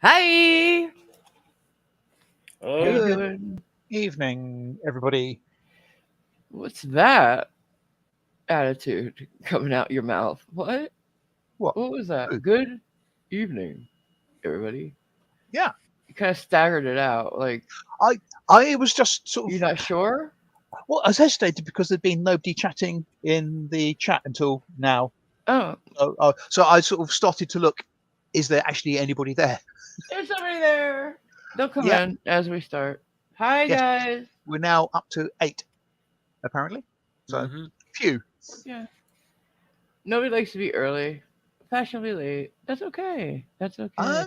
Hi. How you Oh, Good doing? evening, everybody. What's that attitude coming out your mouth? What? What? What was that? Who? Good evening, everybody. Yeah, You kind of staggered it out. Like, I I was just sort you're of not sure? I was hesitated because there'd been nobody chatting in the chat until now. Oh, So I sort of started to look. Is there actually anybody there? there's somebody there. They'll come Yeah. in as we start. Hi, Yes. guys. We're now up to 8, apparently. So hmm phew. Yeah. Nobody likes to be early. Fashionably late. That's okay. That's okay. They're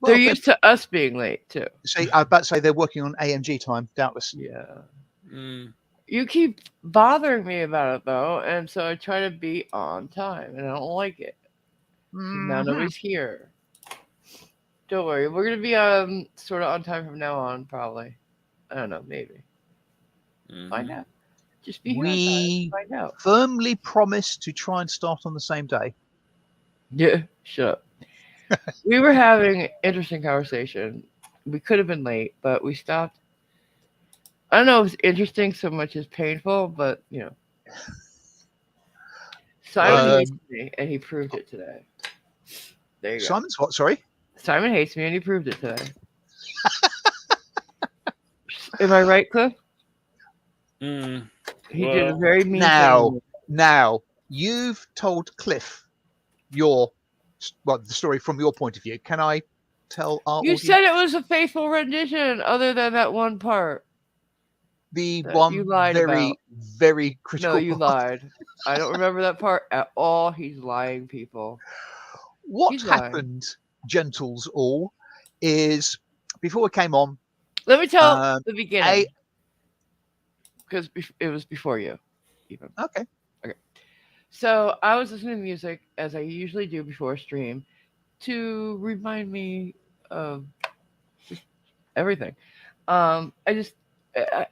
Well, they used to us being late, too. say I was about to say they're working on AMG time, doubtless. Yeah. Mm. You keep bothering me about it though, and so I try to be on time, and I don't like it because now Hmm. nobody's here. Don't worry, we're gonna be sort of on time from now on, probably. I don't know, maybe. Find hmm out. Just be here on time. We Find out. firmly promise to try and start on the same day. Yeah, shut up. We were having an interesting conversation. We could have been late, but we stopped. I don't know if it's interesting so much as painful, but Simon What? hates Um, me, and he proved it today. There you go. Simon's what? Sorry. Simon hates me, and he proved it today. Am I right, Cliff? Mm. He did a Well, very mean thing to Now, me. now, you've told Cliff your the story from your point of view. Can I tell our You audience said it was a faithful rendition, other than that one part the that you one lied about. very No, critical you part? lied. I don't remember that part at all. He's lying, people. What He's lying. happened, gentles all, is before we came on, Let me tell um, the a beginning, because it was before you, even. okay, Okay. So I was listening to music, as I usually do before a stream, to remind me of just everything. I just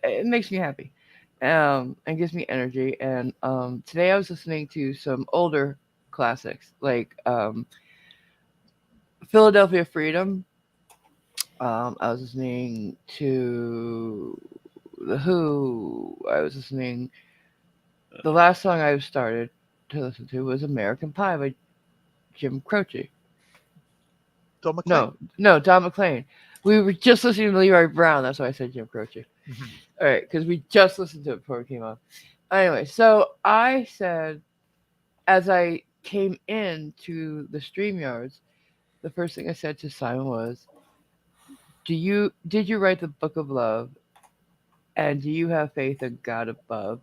it makes me happy, and gives me energy. And today I was listening to some older classics like Philadelphia Freedom. I was listening to the Who. I was listening. The last song I started to listen to was American Pie by Jim Croce. Don McLean. No, Don McLean. We were just listening to Leroy Brown. That's why I said Jim Croce. Mhm. All right, because we just listened to it before we came on. Anyway, so I said, as I came into the StreamYards, the first thing I said to Simon was, did you write the book of love, and do you have faith in God above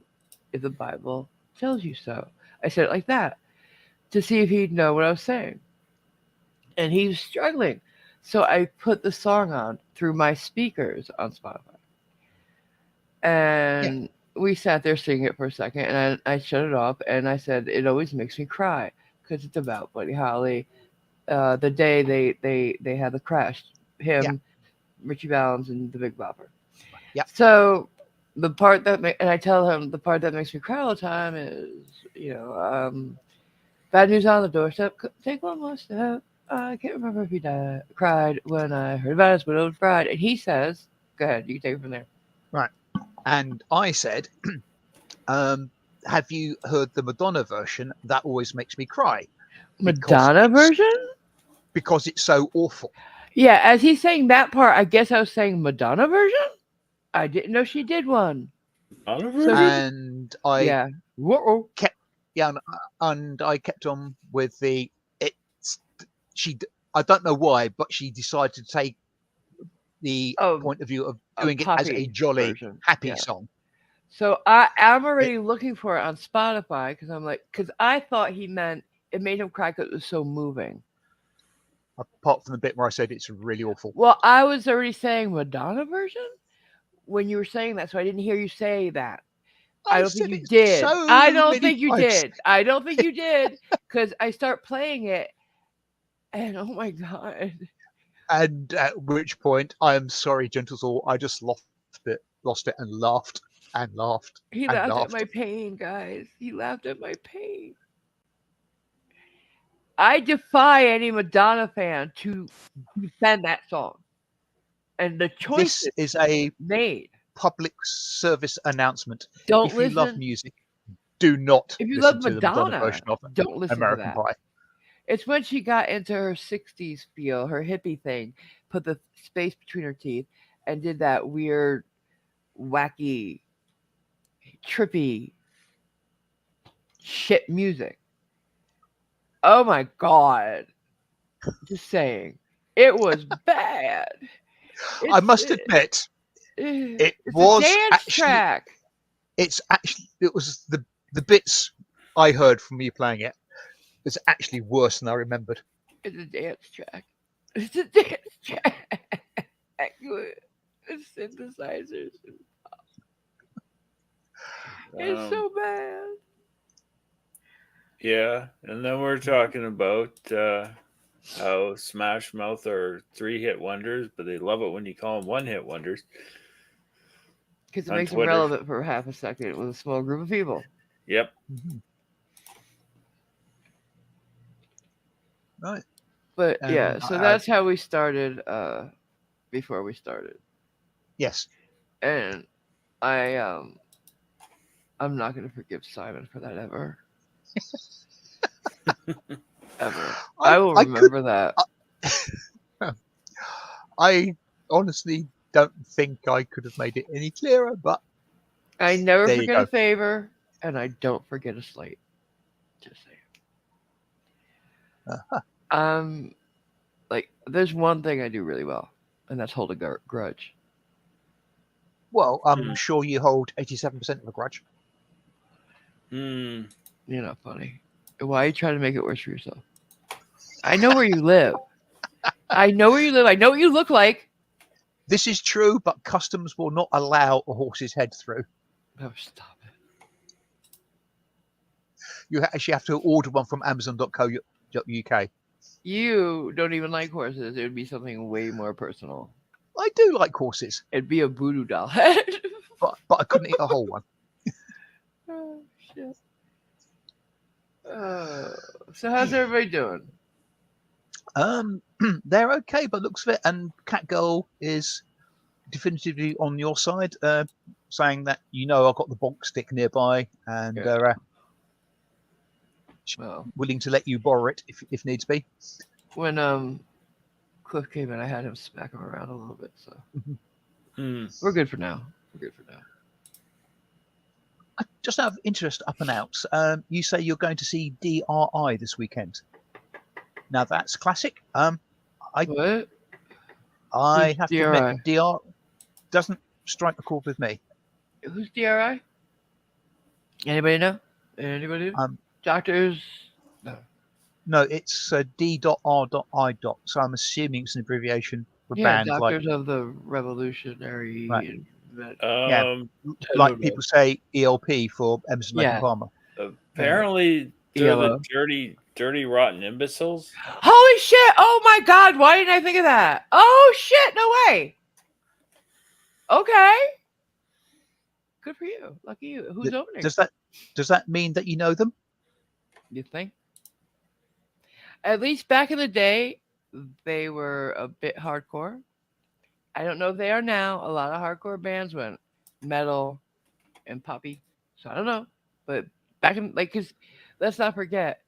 if the Bible tells you so? I said it like that to see if he'd know what I was saying. And he was struggling. So I put the song on through my speakers on Spotify. Yeah, And we sat there singing it for a second, and I shut it off, and I said, it always makes me cry because it's about Buddy Holly. The day they had the crash, yeah, him, Richie Valens, and the Big Bopper. yeah. So the part and I tell him the part that makes me cry all the time is, you know, bad news on the doorstep. Take one more step. I can't remember if he cried when I heard about his widowed bride. And he says, "Go ahead, you can take it from there." Right. And I said, um, "Have you heard the Madonna version? That always makes me cry because Madonna version? it's so awful." Yeah, as he's saying that part, I guess I was saying Madonna version. I didn't know she did one. Another So he, version? And I yeah. Whoa. kept yeah, and I kept on with the it's she. I don't know why, but she decided to take the Oh, point of view of a doing it as a poppy jolly, version. happy Yeah. song. So I'm It, already looking for it on Spotify because I'm like, because I thought he meant it made him cry because it was so moving. apart from the bit where I said it's really awful. Well, I was already saying Madonna version when you were saying that, so I didn't hear you say that. I I've don't think said you it did. I so don't many think you times. did. I don't think you did because I start playing it, and oh my god, And at which point, I am sorry, gentles all, I just lost it, and laughed and laughed he and laughed at laughed. my pain, guys. He laughed at my pain. I defy any Madonna fan to defend that song and the This choices is a made. public service announcement. Don't If you love listen. music, do not If you listen love to the Madonna Madonna, version of don't listen to American that. Pie. It's when she got into her 60s feel, her hippie thing, put the space between her teeth, and did that weird, wacky, trippy shit music. Oh my god. Just saying. It was bad. I It's must admit, it it's a was dance actually track. it was the bits I heard from you playing it was actually worse than I remembered. It's a dance track. It's a dance track. With synthesizers. It's Um, so bad. yeah, and then we're talking about how Smash Mouth are 3-hit wonders, but they love it when you call them 1-hit wonders Because it on makes them Twitter. relevant for half a second with a small group of people. Yep. Mhm. Right. But yeah, And so that's how we started before we started. yes, And I'm not gonna forgive Simon for that ever. Ever. I will I could. remember that. I honestly don't think I could have made it any clearer, but I never there you forget a go. favor, and I don't forget a slate. Just saying. Uh-huh. Like, there's one thing I do really well, and that's hold a grudge. Well, I'm Hmm. sure you hold 87% of a grudge. Hmm. You're not funny. Why are you trying to make it worse for yourself? I know where you live. I know where you live. I know what you look like. This is true, but customs will not allow a horse's head through. Oh, stop it. You actually have to order one from Amazon.co.uk. You don't even like horses. It would be something way more personal. I do like horses, It'd be a voodoo doll head. but I couldn't eat a whole one. Oh, shit. So how's everybody doing? They're okay, but looks of it. And Catgirl is definitively on your side, saying that I've got the bonk stick nearby, and Good. Well, willing to let you borrow it if needs be. when Cliff came in, I had him smack him around a little bit, so Hmm. we're good for now. We're good for now. Just out of interest, up and out, you say you're going to see DRI this weekend. Now that's classic. I What? I Who's have to DRI? admit, DR doesn't strike a chord with me. Who's DRI? Anybody know? Anybody? Um, Doctors? No. no, it's D.R.I. So I'm assuming it's an abbreviation for Yeah, band like Doctors of the Revolutionary. right, yeah, Um. I like don't know. people say ELP for Emerson Lake and Yeah. Palmer. Apparently, they're the ELO. dirty, rotten imbeciles. Holy shit! Oh my god! Why didn't I think of that? Oh shit! No way. Okay. Good for you. Lucky you. Who's opening? Does that mean that you know them? You think? At least back in the day, they were a bit hardcore. I don't know if they are now. A lot of hardcore bands went metal and poppy. So I don't know. But back in cause let's not forget,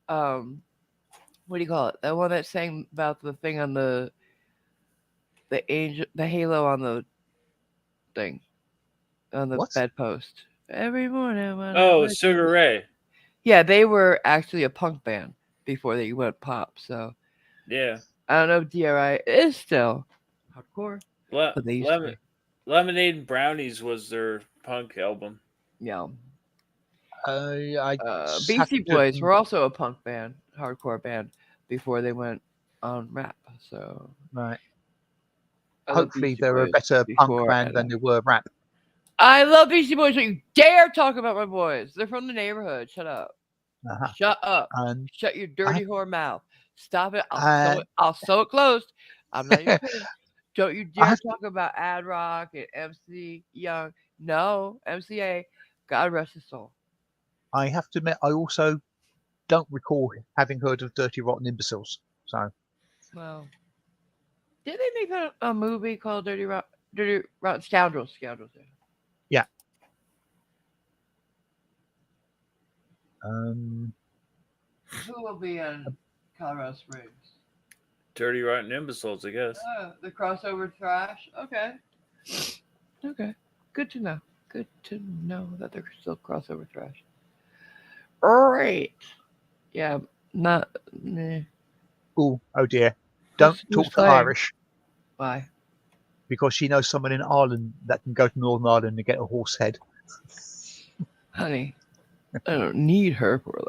what do you call it? That one that sang about the thing on the halo on the thing on the What? bedpost. Every morning when I Oh, wake Sugar up. Ray. Yeah, they were actually a punk band before they went pop. So Yeah. I don't know if DRI is still hardcore, Le- but they used to Lemon- be. Lemonade and Brownies was their punk album. Yeah. I have Beastie to Boys were also a punk band, hardcore band, before they went on rap. So right. I love Hopefully, Beastie they're a Boys better punk before band and than they were rap. I love Beastie Boys. Don't you dare talk about my boys. They're from the neighborhood. Shut up. Uh-huh. Shut up. And Shut your I, dirty whore mouth. Stop it. and I'll sew it closed. I'm not even kidding. Don't you I dare have talk about Ad Rock and MC Young. No, MCA. God rest his soul. I have to admit, I also don't recall having heard of Dirty Rotten Imbeciles. So Well, did they make a movie called Dirty Rotten Scoundrels? Scoundrels. Yeah. yeah. Um, Who will be in Colorado Springs? Dirty Rotten Imbeciles, I guess. The crossover trash. Okay. Okay. Good to know. Good to know that they're still crossover trash. All right. Yeah. Not. Meh. oh dear. Who's Don't who's talk to playing? Irish Why? because she knows someone in Ireland that can go to Northern Ireland and get a horse head. Honey, I don't need her for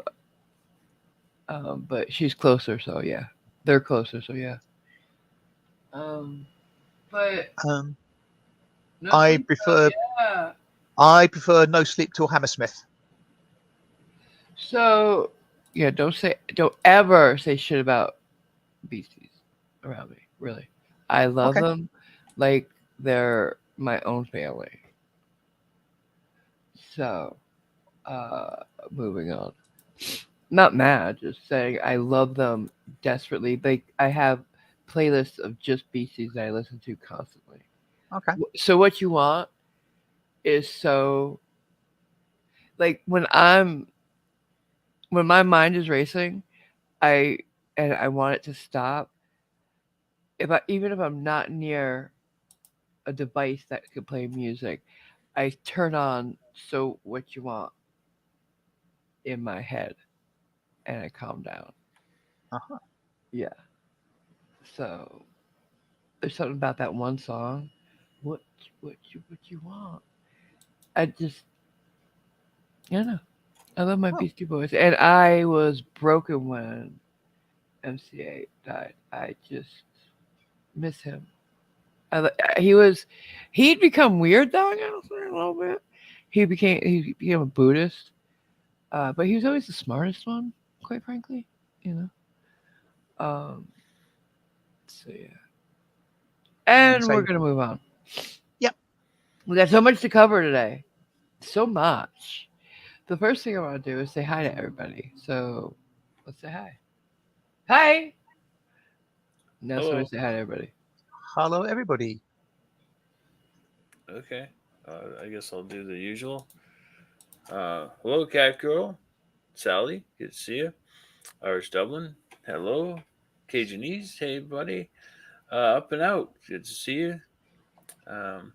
that. But she's closer, so yeah. They're closer, so yeah. Um, but Um, no I sleep though. prefer Yeah. I prefer No Sleep Till Hammersmith. So yeah, don't ever say shit about beasties around me. Really, I love Okay. them like they're my own family. So, uh, moving on. Not mad, just saying I love them desperately. Like I have playlists of just beasties that I listen to constantly. Okay. So what you want is so like when my mind is racing, I I want it to stop. If I even if I'm not near a device that could play music, I turn on so what you want in my head and I calm down. Uh-huh. Yeah. So there's something about that one song. What what you want? I just I don't know. I love my Oh, Beastie Boys, and I was broken when MCA died. I just miss him. He'd become weird though. I gotta say a little bit. He became a Buddhist, but he was always the smartest one, quite frankly. You know. So yeah, and and we're say, gonna move on. yep. We got so much to cover today. So much. The first thing I want to do is say hi to everybody. So let's say hi. Hi. Now somebody Hello. say hi to everybody. Hello, everybody. Okay. I guess I'll do the usual. Hello, Cat Girl. Sally, good to see you. Irish Dublin, hello. Cajunese, hey, buddy. Up and Out, good to see you. Um,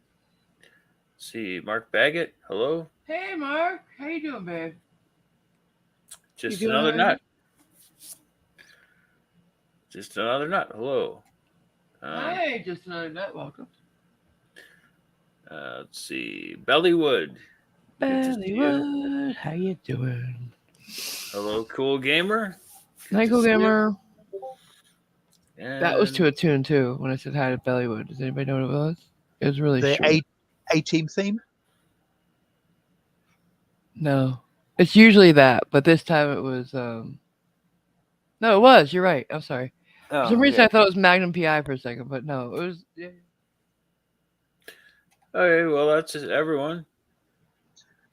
see, Mark Baggett, hello. Hey Mark, how you doing, babe? You Just doing another alright? nut. Just another nut, hello. Um, Hi, just another nut. Welcome. let's see, Bellywood, good to see you. Bollywood, how you doing? Hello, Cool Gamer, good to Michael see you. Gamer. That was to And a tune too. When I said hi to Bollywood, does anybody know what it was? It was really The short. A Team theme. No, it's usually that, but this time it was. No, it was. You're right. I'm sorry. For oh, some reason, okay. I thought it was Magnum PI for a second, but no, it was. Yeah. Okay, well, that's just everyone.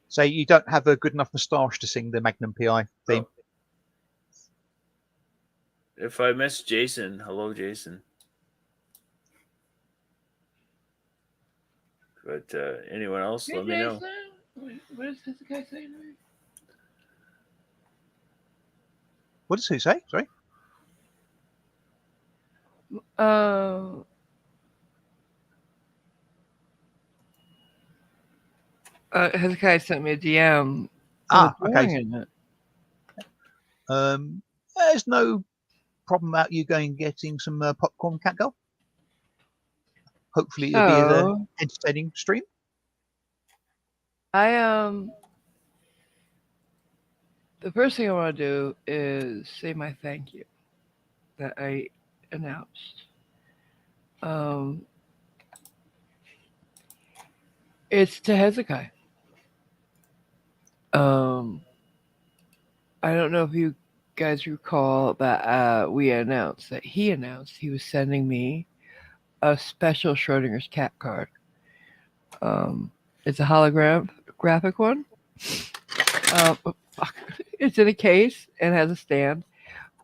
So you don't have a good enough moustache to sing the Magnum PI theme. Oh, if I miss Jason, hello, Jason. But anyone else, Hey, let me know. Jason. What is this guy saying to me? What does he say? Sorry. Uh, Hezekiah sent me a DM with a Okay. drawing in it. There's no problem about you going and getting some popcorn, cat girl. Hopefully, it'll be an So entertaining stream. I the first thing I want to do is say my thank you that I announced. Um, it's to Hezekiah. Um, I don't know if you guys recall that he announced he was sending me a special Schrodinger's cat card. Um, it's a holographic one. fuck. It's in a case and has a stand.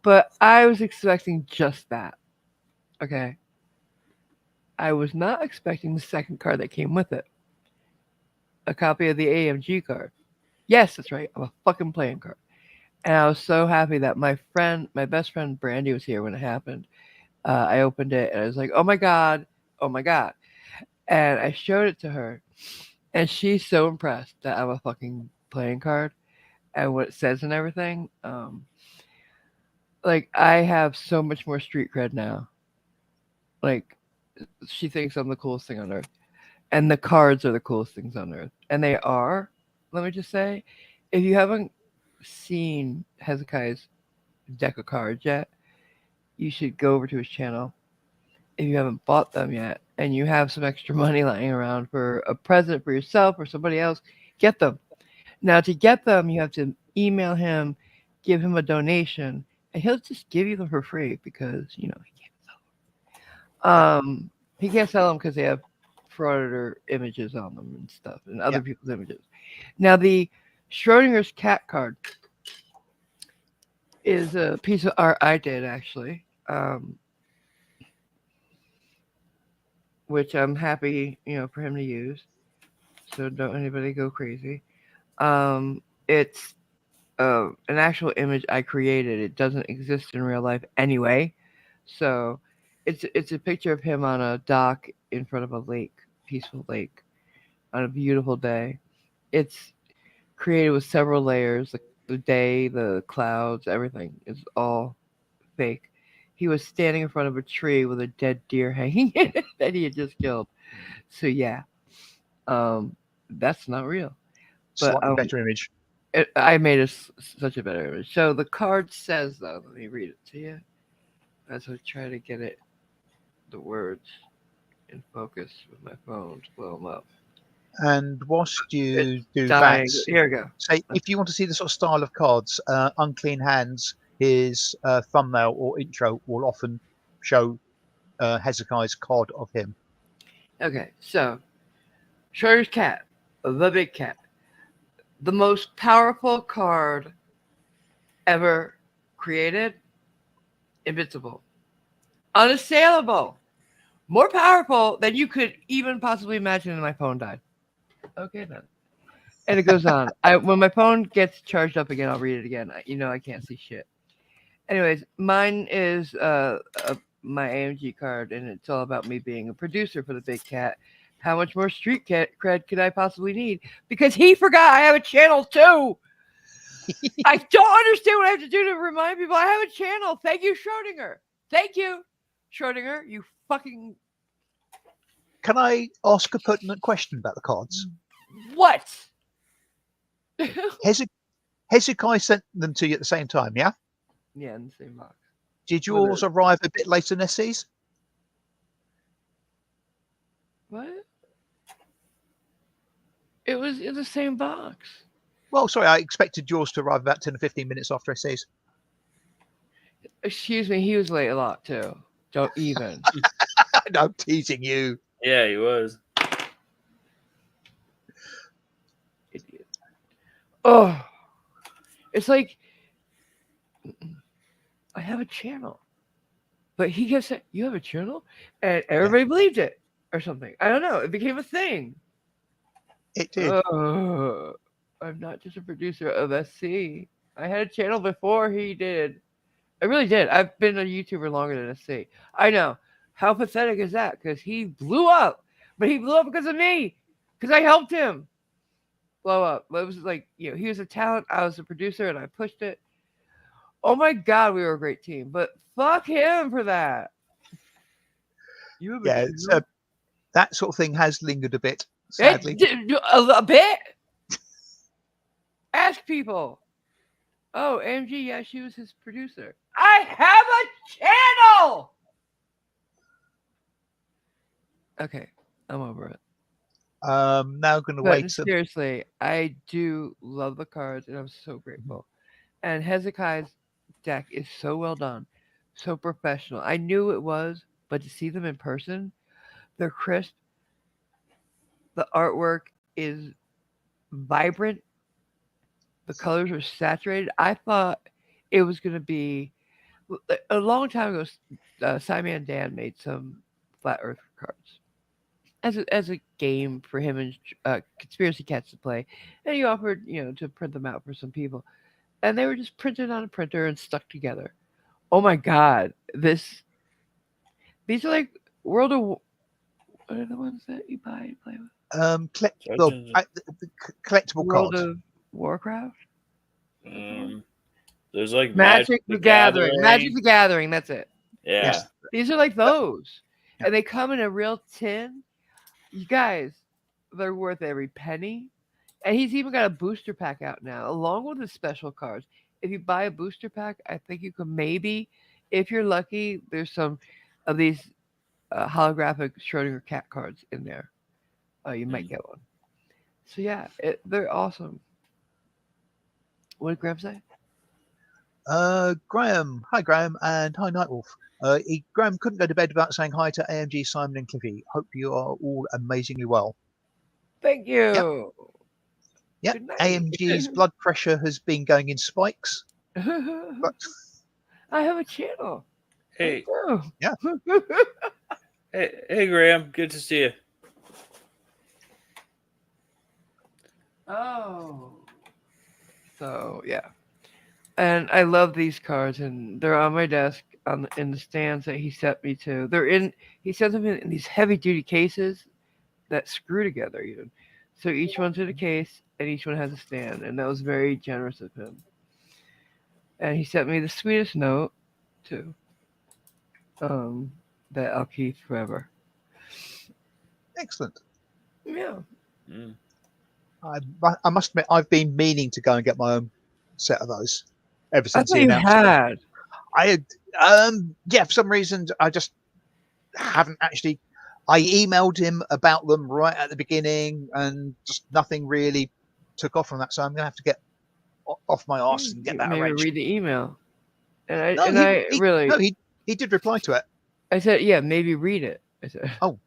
But I was expecting just that. Okay. I was not expecting the second card that came with it. A copy of the AMG card. Yes, that's right. I'm a fucking playing card. And I was so happy that my best friend Brandy was here when it happened. I opened it and I was like, oh my God, oh my God. And I showed it to her. And she's so impressed that I'm a fucking playing card and what it says and everything. Like, I have so much more street cred now. Like, she thinks I'm the coolest thing on earth. And the cards are the coolest things on earth. And they are, let me just say, if you haven't seen Hezekiah's deck of cards yet, you should go over to his channel. If you haven't bought them yet and you have some extra money lying around for a present for yourself or somebody else, get them. Now, to get them, you have to email him, give him a donation, and he'll just give you them for free because, Yeah, he can't sell them because they have frauditor images on them and stuff and yeah. other people's images. Now, the Schrodinger's cat card is a piece of art I did actually, which I'm happy, for him to use. So don't anybody go crazy. It's an actual image I created. It doesn't exist in real life anyway. So it's a picture of him on a dock in front of a lake, peaceful lake, on a beautiful day. It's created with several layers. The day, the clouds, everything is all fake. He was standing in front of a tree with a dead deer hanging in it that he had just killed. So yeah, um, that's not real. But Slightly better image. I made such a better image. So the card says, though, let me read it to you as I try to get it, the words in focus with my phone to blow them up. And whilst It's you do that, dying. Here we go. say if you want to see the sort of style of cards, Unclean Hands, his thumbnail or intro will often show Hezekiah's card of him. Okay, so Schroeder's cat, the big cat, the most powerful card ever created, invincible, unassailable, more powerful than you could even possibly imagine. And my phone died. Okay then. And it goes on. When my phone gets charged up again, I'll read it again. I can't see shit. Anyways, mine is my AMG card, and it's all about me being a producer for the Big Cat. How much more street cred could I possibly need? Because he forgot I have a channel too. I don't understand what I have to do to remind people I have a channel. Thank you, Schrodinger. Thank you, Schrodinger. You fucking Can I ask a pertinent question about the cards? what? Hezekiah sent them to you at the same time, yeah? Yeah, in the same box. Did With yours arrive a bit later than SC's? what? It was in the same box. Well, sorry, I expected yours to arrive about 10 or 15 minutes after SC's. Excuse me, he was late a lot too. Don't even. No, I'm teasing you. Yeah, he was. Idiot. Oh, it's like I have a channel, but he kept saying, "You have a channel," and everybody believed it or something. I don't know. It became a thing. It did. I'm not just a producer of SC. I had a channel before he did. I really did. I've been a YouTuber longer than SC. I know. How pathetic is that? Because he blew up, but he blew up because of me, because I helped him blow up. It was like, he was a talent. I was a producer, and I pushed it. Oh my God, we were a great team. But fuck him for that. You have a Yeah, channel? that sort of thing has lingered a bit, It, sadly. a bit. Ask people. Oh, AMG, yeah, she was his producer. I have a channel. Okay, I'm over it. Now going to But wait. seriously, I do love the cards, and I'm so grateful. And Hezekiah's deck is so well done, so professional. I knew it was, but to see them in person, they're crisp. The artwork is vibrant. The colors were saturated. I thought it was going to be a long time ago. Simon Dan made some flat Earth cards as a game for him and conspiracy cats to play, and he offered to print them out for some people, and they were just printed on a printer and stuck together. Oh my God, these are like World of what are the ones that you buy and play with? Collect well, Sergeant, the collectible World cards. of Warcraft. That's the one? um, there's like Magic Magic the the Gathering. Magic Gathering. the Gathering. That's it. Yeah. Yes. These are like That- those, yeah. and they come in a real tin. You guys, they're worth every penny. And he's even got a booster pack out now, along with his special cards. If you buy a booster pack, I think you can maybe, if you're lucky, there's some of these holographic Schrodinger cat cards in there. You might Mm. get one. So yeah, they're awesome. What did Graham say? Graham. Hi, Graham, and hi, Nightwolf. Graham couldn't go to bed without saying hi to AMG, Simon, and Cliffy. Hope you are all amazingly well. Thank Yep, you. yep. Good night. AMG's blood pressure has been going in spikes, but I have a channel. I Hey, do. yeah, hey, Graham. Good to see you. Oh. So yeah, and I love these cards, and they're on my desk in the stands that he sent me to. They're in. He sent them in these heavy duty cases that screw together even. So each one's in a case, and each one has a stand, and that was very generous of him. And he sent me the sweetest note too. Um, that I'll keep forever. excellent. Yeah, Mm. I must admit, I've been meaning to go and get my own set of those ever I since thought the you announcement. had. Yeah, for some reason, I just haven't actually. I emailed him about them right at the beginning, and just nothing really took off from that. So I'm gonna have to get off my arse and get that Maybe arranged. read the email. And No, I really, no, he did reply to it. I said, yeah, maybe read it. I said, Oh,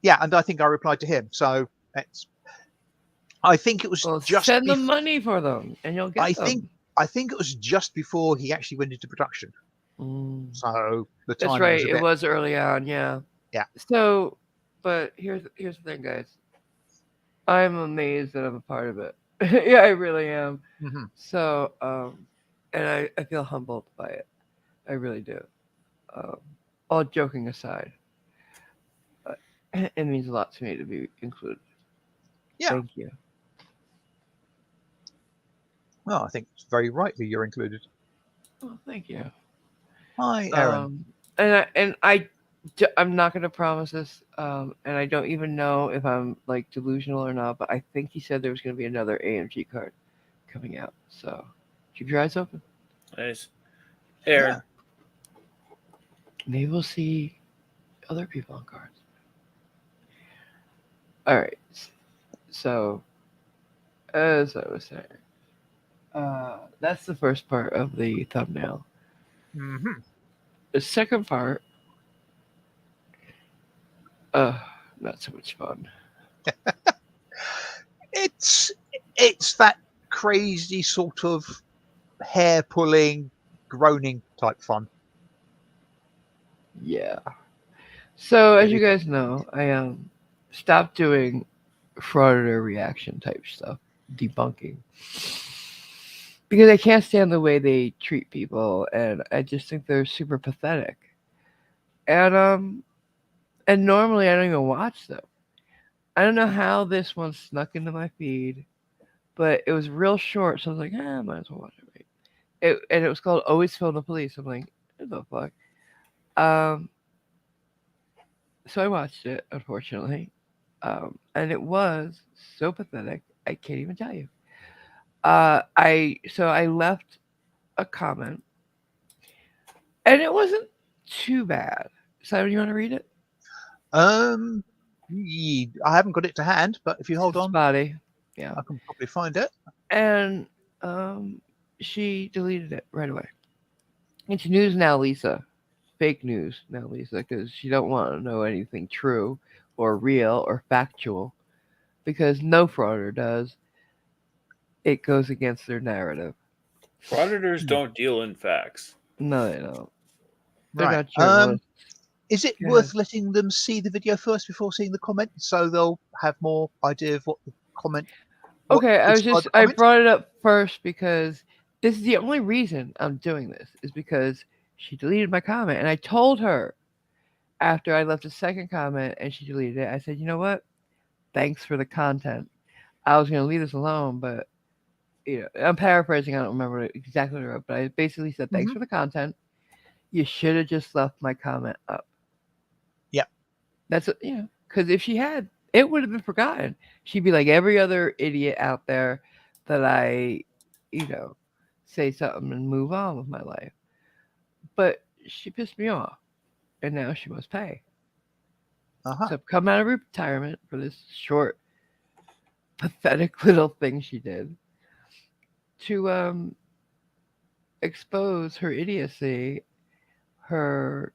yeah, and I think I replied to him. So it's. I think it was well, just send them before. money for them, and you'll get I them. think I think it was just before he actually went into production. Mm. So the That's timing right. was a It bit. was early on, yeah. Yeah. So, but here's the thing, guys. I'm amazed that I'm a part of it. Yeah, I really am. Hmm. So, and I feel humbled by it. I really do. Um, all joking aside, uh, it means a lot to me to be included. Yeah. Thank you. Well, I think it's very rightly you're included. Oh, thank you. Hi, Aaron. Um, I'm not gonna promise this. And I don't even know if I'm like delusional or not. But I think he said there was gonna be another AMG card coming out. So keep your eyes open. Nice. Yeah. Aaron. Maybe we'll see other people on cards. All right. So as I was saying, that's the first part of the thumbnail. Hmm. The second part, not so much fun. It's that crazy sort of hair pulling, groaning type fun. Yeah. So as Really. you guys know, I stopped doing frauditor reaction type stuff, debunking, because I can't stand the way they treat people, and I just think they're super pathetic. And normally I don't even watch them. I don't know how this one snuck into my feed, but it was real short, so I was like, I might as well watch it. Right? And it was called "Always Phone the Police." I'm like, what the fuck? Um, so I watched it, unfortunately, and it was so pathetic. I can't even tell you. I left a comment, and it wasn't too bad. Simon, you want to read it? Um, I haven't got it to hand, but if you hold It's on, spotty. Yeah. I can probably find it. And she deleted it right away. It's news now, Lisa. Fake news now, Lisa, because she don't want to know anything true or real or factual, because no frauder does. it goes against their narrative. Frauditors Hmm. don't deal in facts. No, they don't. They're Right. not journalists. Is it Go ahead. worth letting them see the video first before seeing the comment, so they'll have more idea of what the comment, what Okay, inspired the I comment? brought it up first because this is the only reason I'm doing this is because she deleted my comment and I told her after I left a second comment and she deleted it, I said, you know what? Thanks for the content. I was gonna leave this alone, but I'm paraphrasing. I don't remember exactly what I wrote, but I basically said, Hmm. thanks for the content. You should have just left my comment up. Yeah. That's because if she had, it would have been forgotten. She'd be like every other idiot out there that I, you know, say something and move on with my life. But she pissed me off, and now she must pay. Uh-huh. So I've come out of retirement for this short, pathetic little thing she did to expose her idiocy, her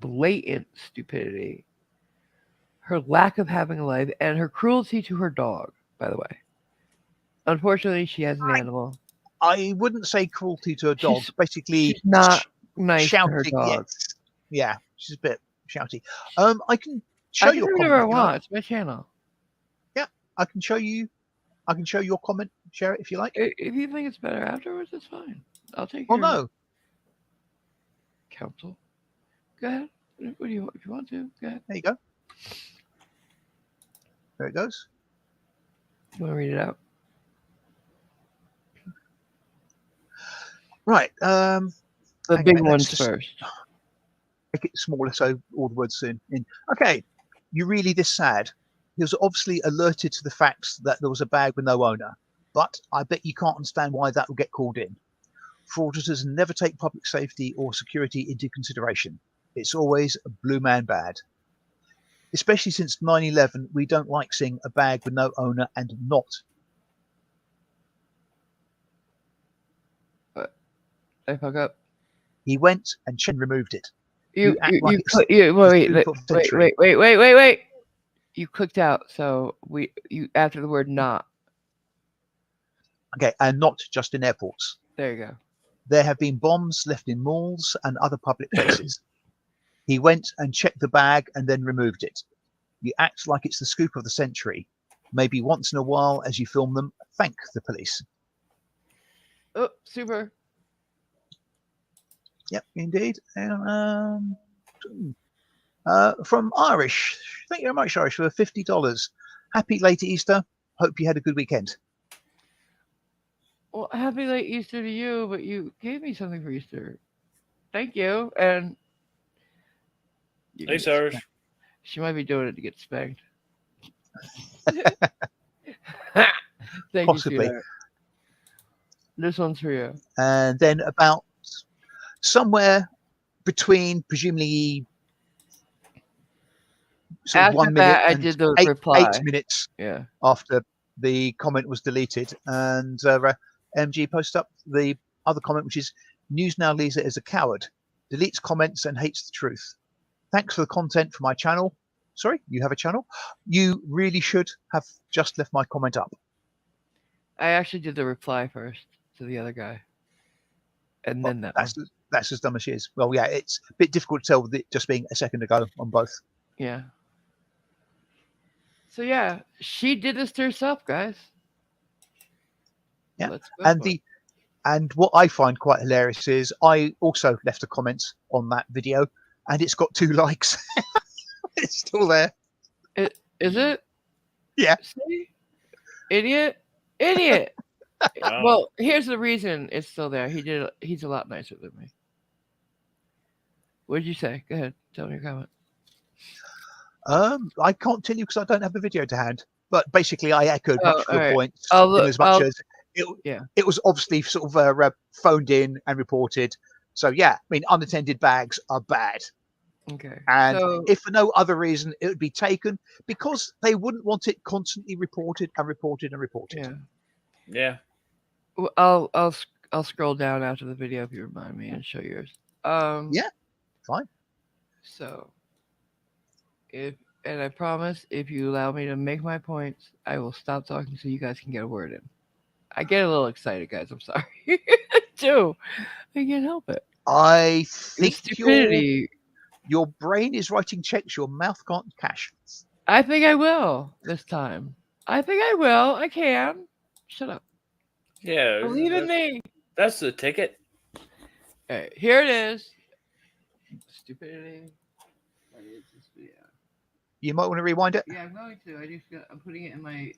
blatant stupidity, her lack of having a life, and her cruelty to her dog. By the way, unfortunately, she has an animal. I wouldn't say cruelty to a dog. She's Basically, she's not nice to her shouting. Yes. dog. Yeah, she's a bit shouty. I can show I can your do comment whatever I if you like. want. It's my channel. Yeah, I can show you. I can show your comment. Share it if you like. If you think it's better afterwards, it's fine. I'll take Well, your no. counsel. Go ahead. What do you if you want to? Go ahead. There you go. There it goes. You want to read it out? Right. The Hang on a big minute. Let's ones just first. make it smaller so all the words soon in. Okay. You're really this sad. He was obviously alerted to the facts that there was a bag with no owner, but I bet you can't understand why that will get called in. Fraudsters never take public safety or security into consideration. It's always a blue man bad. Especially since 9/11, we don't like seeing a bag with no owner and not. But I fuck up. He went and removed it. You act like it's the wait scoop of the century. wait. You clicked out. So we you after the word not. Okay, and not just in airports. There you go. There have been bombs left in malls and other public places. He went and checked the bag and then removed it. You act like it's the scoop of the century. Maybe once in a while, as you film them, thank the police. Oh, super. Yep, indeed. From Irish. Thank you very much, Irish, for $50. Happy late Easter. Hope you had a good weekend. Well, happy late Easter to you, but you gave me something for Easter. Thank you. And you can Thanks, get Irish. she might be doing it to get spanked. Thank you, Possibly. sweetheart. This one's for you. And then about somewhere between presumably sort of After 1 minute that, I and did the eight reply. minutes Yeah. after the comment was deleted, and MG posted up the other comment, which is news now leaves it as a coward, deletes comments and hates the truth. Thanks for the content for my channel. Sorry, you have a channel? You really should have just left my comment up. I actually did the reply first to the other guy. And Well, then that one. that's as dumb as she is. Well, yeah, it's a bit difficult to tell with it just being a second ago on both. Yeah. So yeah, she did this to herself, guys. Yeah. Let's go And for it. what I find quite hilarious is I also left a comment on that video and it's got 2 likes. It's still there. Is it? Yeah. See? Idiot. Idiot. Wow. Well, here's the reason it's still there. He's a lot nicer than me. What did you say? Go ahead. Tell me your comment. I can't tell you because I don't have the video to hand. But basically, I echoed Oh, much of all your right. points I'll in look. as much as Yeah. it was obviously sort of phoned in and reported. So yeah, I mean, unattended bags are bad. Okay. And So if for no other reason, it would be taken because they wouldn't want it constantly reported and reported and reported. yeah. Yeah. I'll scroll down after the video if you remind me and show yours. Yeah, fine. So if and I promise if you allow me to make my points, I will stop talking so you guys can get a word in. I get a little excited, guys. I'm sorry. I do. I can't help it. I The think stupidity. your brain is writing checks your mouth can't cash. I think I will this time. I think I will. I can. Shut up. Yeah, Believe in me. that's the ticket. All right, here it is. Stupidity. Yeah. You might want to rewind it. Yeah, I'm going to. I'm putting it in my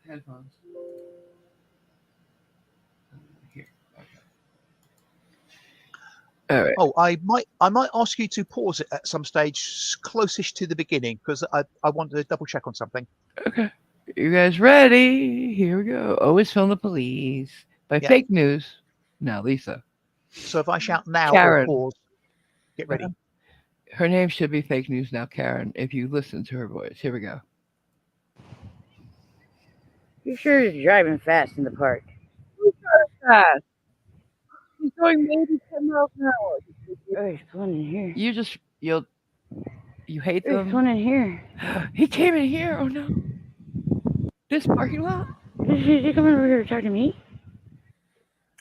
headphones. Here. Okay. All right. Oh, I might ask you to pause it at some stage closest to the beginning because I want to double check on something. Okay. You guys ready? Here we go. Always film the police by Yeah. fake news. Now, Lisa. So if I shout now or Karen. pause, get ready. Her name should be fake news now, Karen, if you listen to her voice. Here we go. You sure is driving fast in the park. Fast. He's going maybe 10 miles an hour. Oh, there's one in here. You hate There's them. one in here. He came in here. Oh no. This parking lot. Is he coming over here to talk to me?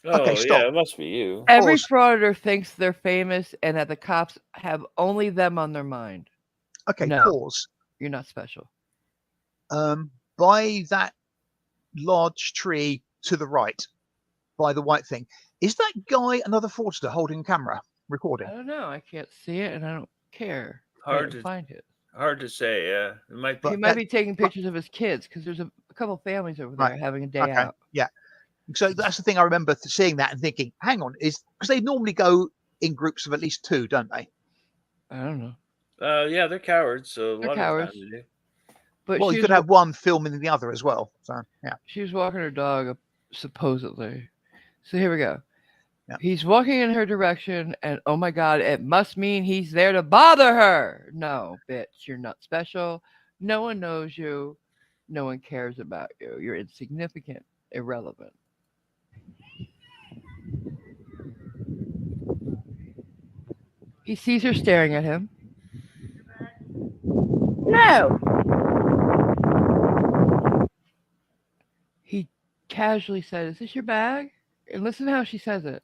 Oh, Okay, stop. yeah, it must be you. Every Pause. frauditor thinks they're famous and that the cops have only them on their mind. Okay, No. pause. You're not special. By that large tree to the right, by the white thing, is that guy another fraudster holding a camera recording? I don't know. I can't see it and I don't care. Hard I to- find it. Hard to say. Yeah, it might be. He But might that- be taking pictures of his kids because there's a couple families over there Right. having a day Okay, out. yeah. So that's the thing I remember seeing that and thinking, hang on, is because they normally go in groups of at least two, don't they? I don't know. Yeah, they're cowards. So a They're lot cowards. of times they do. But Well, she you was could have one filming the other as well. So yeah. She was walking her dog, supposedly. So here we go. Yeah. He's walking in her direction, and oh my God, it must mean he's there to bother her. No, bitch, you're not special. No one knows you. No one cares about you. You're insignificant, irrelevant. He sees her staring at him. No. He casually said, "Is this your bag?" And listen to how she says it.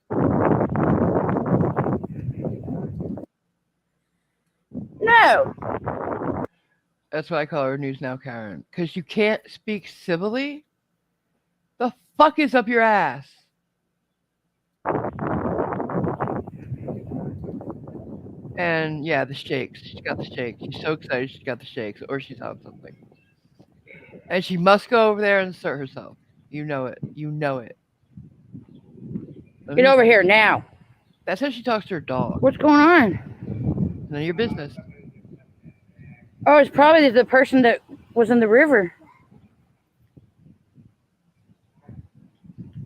No. That's why I call her News Now Karen. Because you can't speak civilly? The fuck is up your ass? And yeah, the shakes. She's got the shakes. She's so excited she's got the shakes, or she's on something. And she must go over there and assert herself. You know it. You know it. Get over here now. That's how she talks to her dog. What's going on? None of your business. Oh, it's probably the person that was in the river.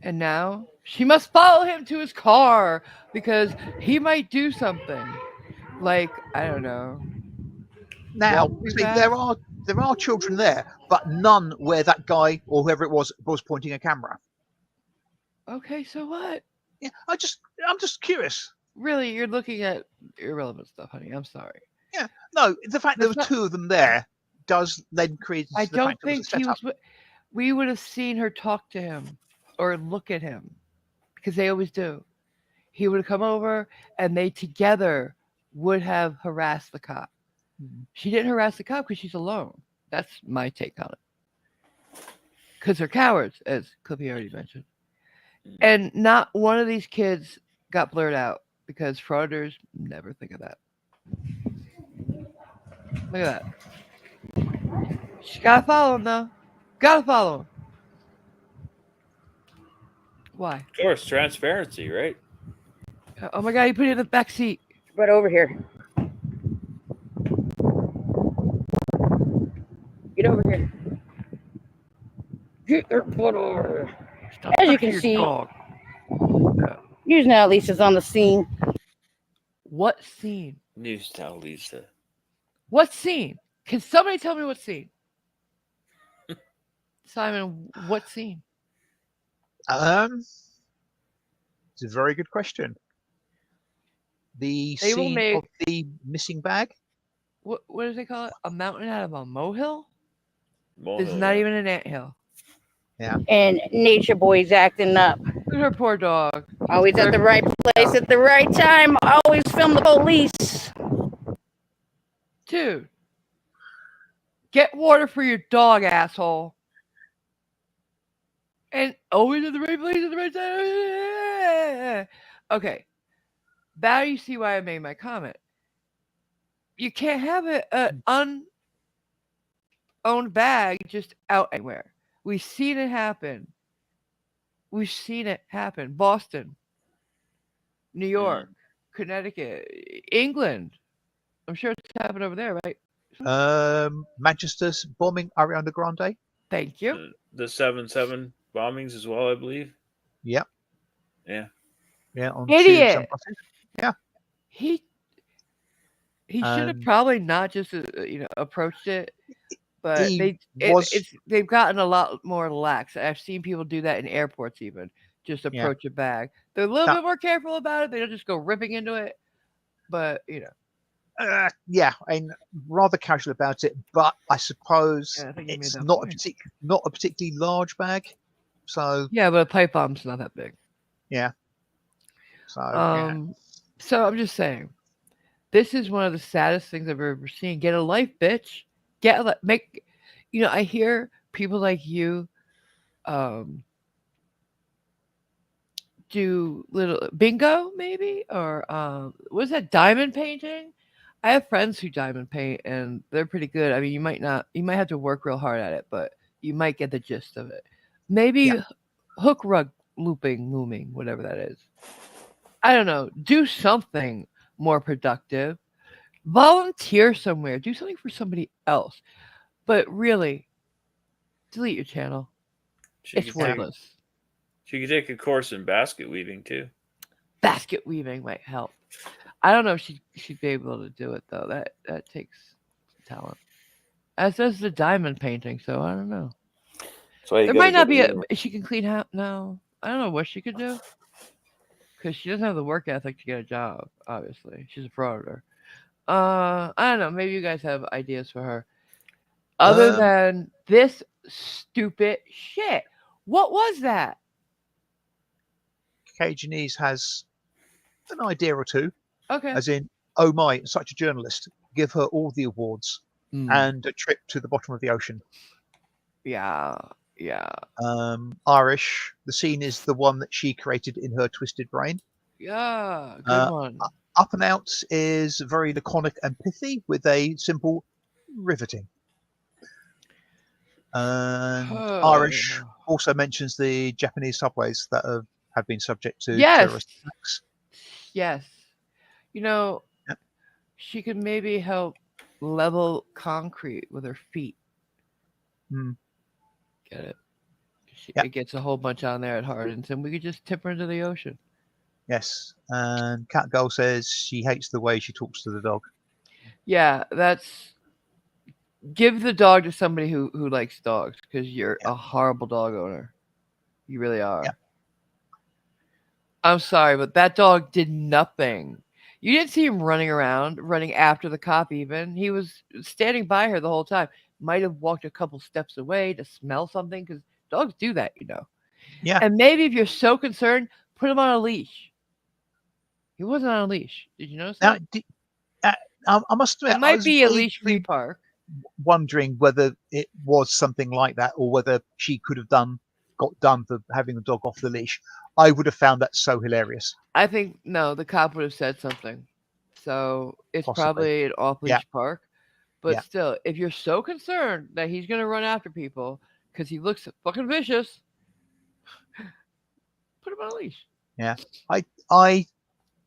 And now she must follow him to his car because he might do something. Like, I don't know. Now, Walk me see, back. there are children there, but none where that guy or whoever it was pointing a camera. Okay, so what? Yeah, I'm just curious. Really, you're looking at irrelevant stuff, honey. I'm sorry. No, the fact there That's were not- two of them there does then create I the don't fact it was a think he setup. was. We would have seen her talk to him or look at him because they always do. He would have come over and they together would have harassed the cop. Mhm. She didn't harass the cop because she's alone. That's my take on it. Because they're cowards, as Clippy already mentioned. And not one of these kids got blurred out because fraudsters never think of that. Look at that. She gotta follow him though. Gotta follow him. Why? Of course, transparency, right? Oh my God! You put it in the back seat. Right over here. Get over here. Get your butt over here. Stop As you touching can your see- dog. News Now Lisa's on the scene. What scene? News now, Lisa. What scene? Can somebody tell me what scene? Simon, what scene? It's a very good question. The They will scene make- of the missing bag. What does they call it? A mountain out of a molehill? Molehill, It's not yeah. even an anthill. And Nature Boy's acting up. Her poor dog. Always at the right place at the right time. Always film the police. Dude, get water for your dog, asshole. And always at the right place at the right time. Okay. Now you see why I made my comment. You can't have an unowned bag just out anywhere. We've seen it happen. We've seen it happen. Boston, New York, Connecticut, England. I'm sure it's happened over there, right? Manchester's bombing Ariana Grande. Thank you. The 7/7 bombings as well, I believe. Yep. Yeah. Yeah. On Idiot. tubes and buses. He should have probably not just approached it, but they've gotten a lot more lax. I've seen people do that in airports even, just approach a bag. They're a little bit more careful about it. They don't just go ripping into it, but I'm rather casual about it, but I suppose it's not a particularly large bag. So yeah, but a pipe bomb's not that big. Yeah. So so I'm just saying, this is one of the saddest things I've ever seen. Get a life, bitch. I hear people like you do little bingo maybe, or what is that, diamond painting? I have friends who diamond paint and they're pretty good. I mean, you might have to work real hard at it, but you might get the gist of it. Maybe hook rug looming, whatever that is. I don't know. Do something more productive. Volunteer somewhere. Do something for somebody else. But really, delete your channel. It's worthless. She could take a course in basket weaving too. Basket weaving might help. I don't know if she'd be able to do it though. That takes talent. As does the diamond painting. So I don't know. There might not be she can clean house. No, I don't know what she could do. Because she doesn't have the work ethic to get a job. Obviously, she's a frauder. I don't know. Maybe you guys have ideas for her. Other than this stupid shit. What was that? Cajanese has an idea or two. Okay. As in, oh my, such a journalist. Give her all the awards and a trip to the bottom of the ocean. Yeah. Irish. The scene is the one that she created in her twisted brain. Yeah, good one. Up and Out is very laconic and pithy with a simple riveting. And Irish also mentions the Japanese subways that have been subject to terrorist attacks. Yes. She could maybe help level concrete with her feet. Get it? It gets a whole bunch on there, it hardens, and we could just tip her into the ocean. Yes. And Cat Girl says she hates the way she talks to the dog. Yeah, give the dog to somebody who likes dogs, because you're a horrible dog owner. You really are. Yeah. I'm sorry, but that dog did nothing. You didn't see him running around, running after the cop even. He was standing by her the whole time. Might have walked a couple steps away to smell something, because dogs do that, Yeah. And maybe if you're so concerned, put him on a leash. He wasn't on a leash. Did you notice that? I must admit, it might be a leash-free park. Wondering whether it was something like that, or whether she could have got done for having the dog off the leash. I would have found that so hilarious. I think no, the cop would have said something. So it's probably an off-leash park. But still, if you're so concerned that he's going to run after people because he looks fucking vicious, put him on a leash. Yeah, I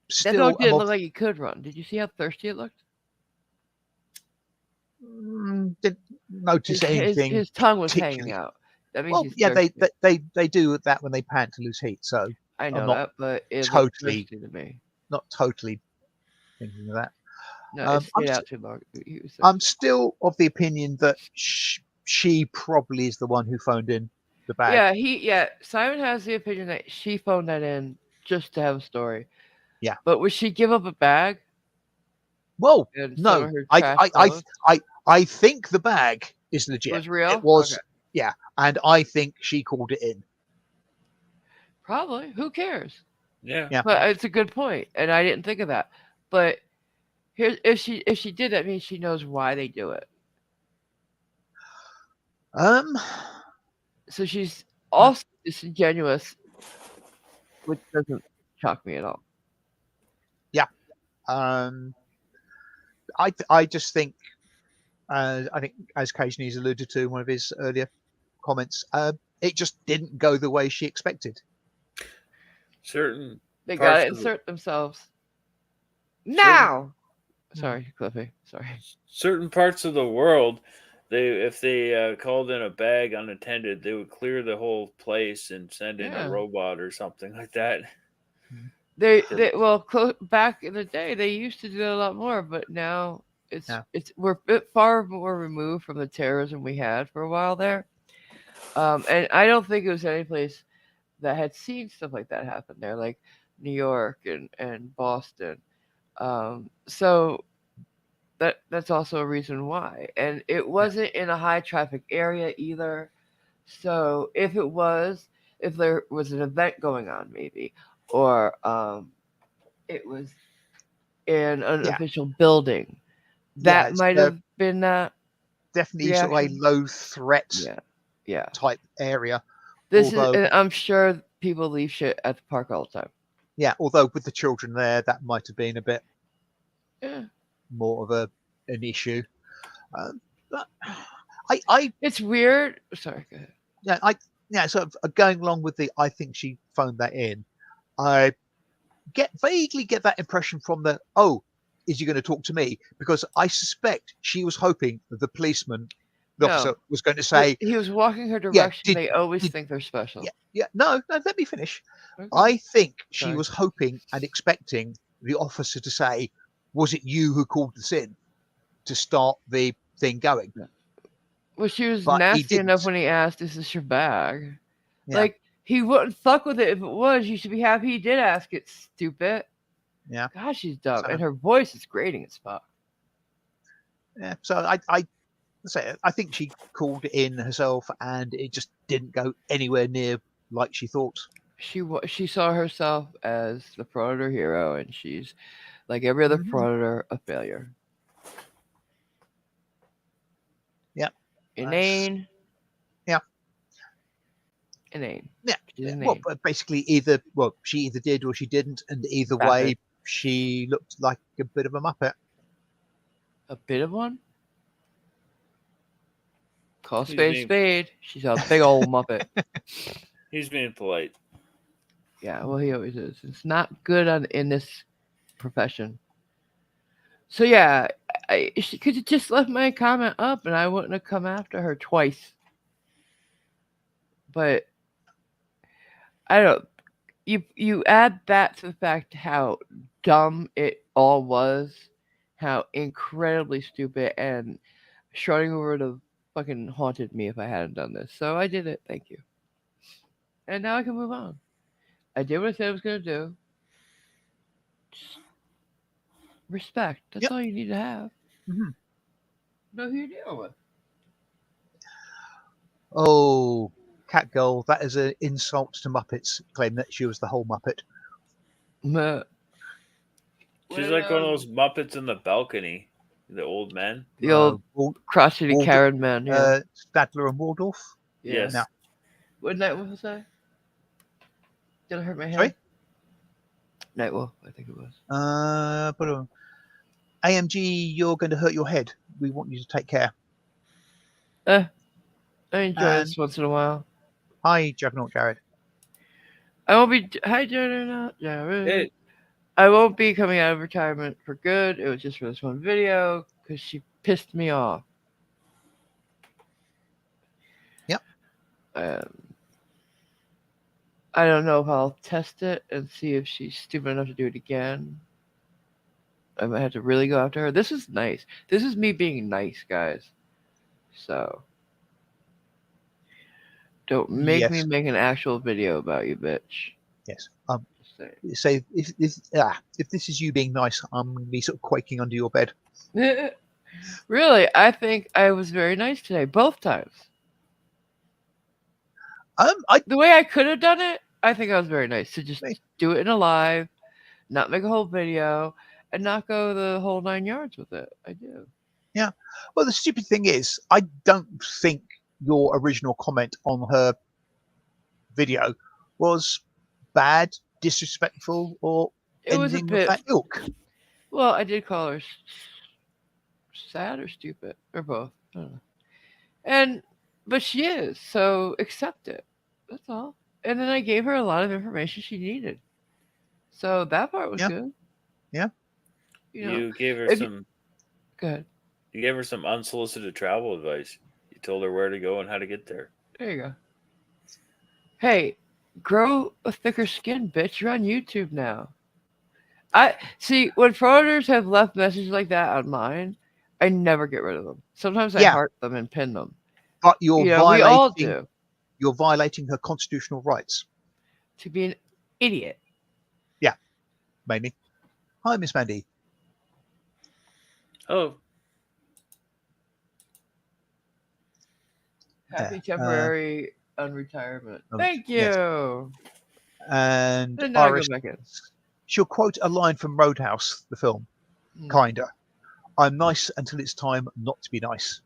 still. That dog didn't look like he could run. Did you see how thirsty it looked? Didn't notice anything. His tongue was hanging out. That means he's thirsty. they do that when they pant to lose heat. So I know that, but it totally thirsty to me. Not totally thinking of that. No, it stayed out too long. I'm still of the opinion that she probably is the one who phoned in the bag. Simon has the opinion that she phoned that in just to have a story. Yeah. But would she give up a bag? Well, no. I think the bag is legit. It was real? It was. Okay. and I think she called it in. Probably. Who cares? Yeah. Yeah. But it's a good point, and I didn't think of that. But here, if she did, that means she knows why they do it. Um, So she's also disingenuous, which doesn't shock me at all. um, I just think, I think, as Cajun alluded to in one of his earlier comments, it just didn't go the way she expected. Certain They parts gotta of the, insert themselves certain now. Sorry, Cliffy. Sorry. certain parts of the world, if they called in a bag unattended, they would clear the whole place and send in a Yeah. robot or something like that. Mhm. Back in the day, they used to do that a lot more, but now Yeah. we're a bit far more removed from the terrorism we had for a while there. And I don't think it was any place that had seen stuff like that happen there, like New York and Boston. So that's also a reason why. And it wasn't in a high traffic area either. So if there was an event going on, maybe, or it was in an Yeah. official building, Yeah, that it's might have been that definitely sort of a reaction. low threat Yeah, yeah. type area. This is, Although, and I'm sure people leave shit at the park all the time. although with the children there, that might have been a bit Yeah, more of an issue. But I it's weird. Sorry, go ahead. yeah, sort of going along with the, I think she phoned that in. I vaguely get that impression from the, oh, is he going to talk to me? Because I suspect she was hoping that the policeman, the officer, No, was going to say, he was walking her yeah, direction. They always did think they're special. no, let me finish. Okay. I think she Sorry. was hoping and expecting the officer to say, was it you who called this in to start the thing going? Well, she was But he nasty enough didn't. when he asked, "Is this your bag?" Yeah, Like he wouldn't fuck with it if it was. You should be happy he did ask it, stupid. yeah. Gosh, she's dumb, So, and her voice is grating as fuck. yeah. So I think she called it in herself, and it just didn't go anywhere near like she thought. She saw herself as the predator hero, and she's like every other Mhm. predator, a failure. Yeah, that's Inane, yeah, inane. yeah. She's Well, inane. but basically, she either did or she didn't, and either Vapid. way, she looked like a bit of a muppet. A bit of one. Call He's spade being spade. She's a big old muppet. he's being polite. Yeah, well, he always is. It's not good in this profession. So yeah, she could have just left my comment up, and I wouldn't have come after her twice. But I don't. You add that to the fact how dumb it all was, how incredibly stupid, and Schrodinger would have fucking haunted me if I hadn't done this. So I did it. Thank you. And now I can move on. I did what I said I was gonna do. Just respect. That's Yep. all you need to have. Mhm. Know who you're dealing with. Oh, Catgirl, that is an insult to Muppets. Claim that she was the whole Muppet. Meh. She's When, like one of those Muppets in the balcony, the old men. the old Wal- crotchety Wald- Karen man, yeah. Stadler and Waldorf. Yeah. Yes. No. What Nightwolf say? Did I hurt my head? Sorry? Nightwolf, I think it was. But AMG, you're going to hurt your head. We want you to take care. I enjoy And this once in a while. hi, Juggernaut Jared. I won't be. Hi, Jared. Jared. Hey, I won't be coming out of retirement for good. It was just for this one video because she pissed me off. Yep. I don't know if I'll test it and see if she's stupid enough to do it again. I might have to really go after her. This is nice. This is me being nice, guys. So don't make me Yes. make an actual video about you, bitch. Yes. Just saying. So if this is you being nice, I'm going to be sort of quaking under your bed. Really, I think I was very nice today, both times. I The way I could have done it, I think I was very nice to just Me. do it in a live, not make a whole video, and not go the whole 9 yards with it. I do. Yeah. Well, the stupid thing is, I don't think your original comment on her video was bad, disrespectful, or It was a anything of bit. that ilk. Well, I did call her sad or stupid or both. I don't know. And but she is, so accept it. That's all. And then I gave her a lot of information she needed. So that part was Yeah. good. Yeah. You know, You gave her if you, some. go ahead. You gave her some unsolicited travel advice. You told her where to go and how to get there. There you go. Hey, grow a thicker skin, bitch. You're on YouTube now. I see when frauders have left messages like that on mine, I never get rid of them. Sometimes I Yeah. heart them and pin them. But We all do. you're violating her constitutional rights. To be an idiot. Yeah, maybe. Hi, Miss Mandy. Oh, Happy Yeah. temporary unretirement. Thank Yes. you. And Then now I go Iris, back in. she'll quote a line from Roadhouse, the film. Hmm. Kinda. I'm nice until it's time not to be nice.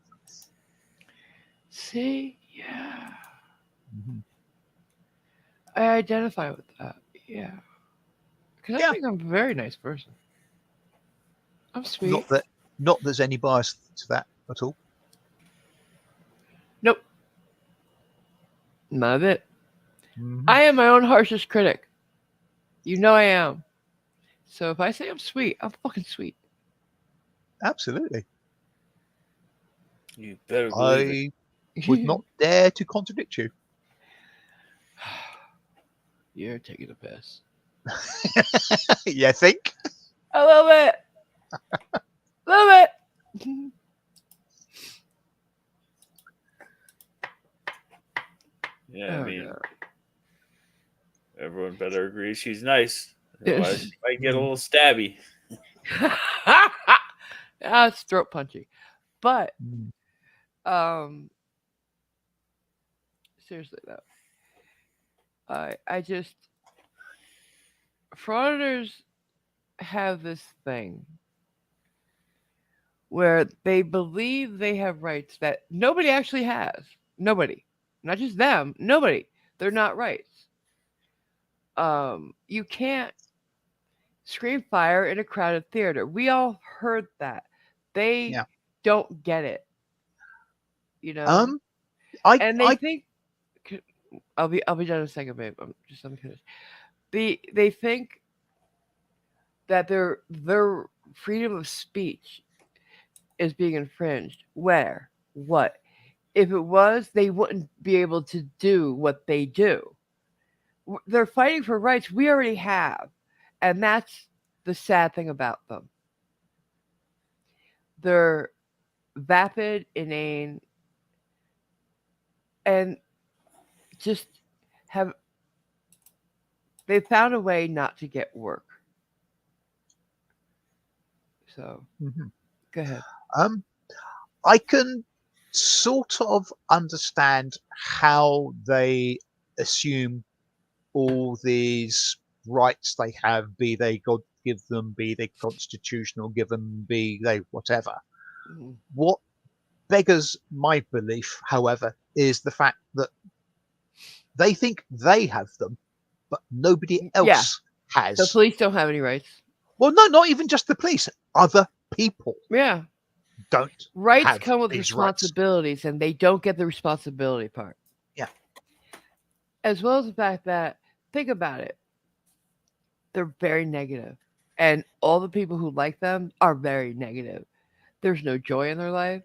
See? Yeah. Mhm. I identify with that. Yeah. Because I Yeah. think I'm a very nice person. I'm sweet. Not there's any bias to that at all. Nope. None of it. Mhm. I am my own harshest critic. You know I am. So if I say I'm sweet, I'm fucking sweet. Absolutely. you better believe it. I would not dare to contradict you. You're taking a piss. You think? I love it. Love it. Yeah, Oh, I mean, God. everyone better agree she's nice. Yes. Otherwise, she might get a little stabby. It's throat punchy. But Mm. seriously though, I just frauditors have this thing where they believe they have rights that nobody actually has. Nobody. Not just them, nobody. They're not rights. You can't scream fire in a crowded theater. We all heard that. They Yeah. don't get it. You know? Um. I. And they I. think I'll be done in a second, babe. Just let me finish. They think that their freedom of speech is being infringed. Where? What? If it was, they wouldn't be able to do what they do. They're fighting for rights we already have. And that's the sad thing about them. They're vapid, inane, and just have they found a way not to get work. So Mhm. go ahead. Um. I can sort of understand how they assume all these rights they have, be they God give them, be they constitutional given, be they whatever. Mhm. What beggars my belief, however, is the fact that they think they have them, but nobody Yeah. else The has. police don't have any rights. Well, no, not even just the police. Other people Yeah. don't Rights have come with these rights. responsibilities, and they don't get the responsibility part. Yeah. As well as the fact that, think about it, they're very negative. And all the people who like them are very negative. There's no joy in their life.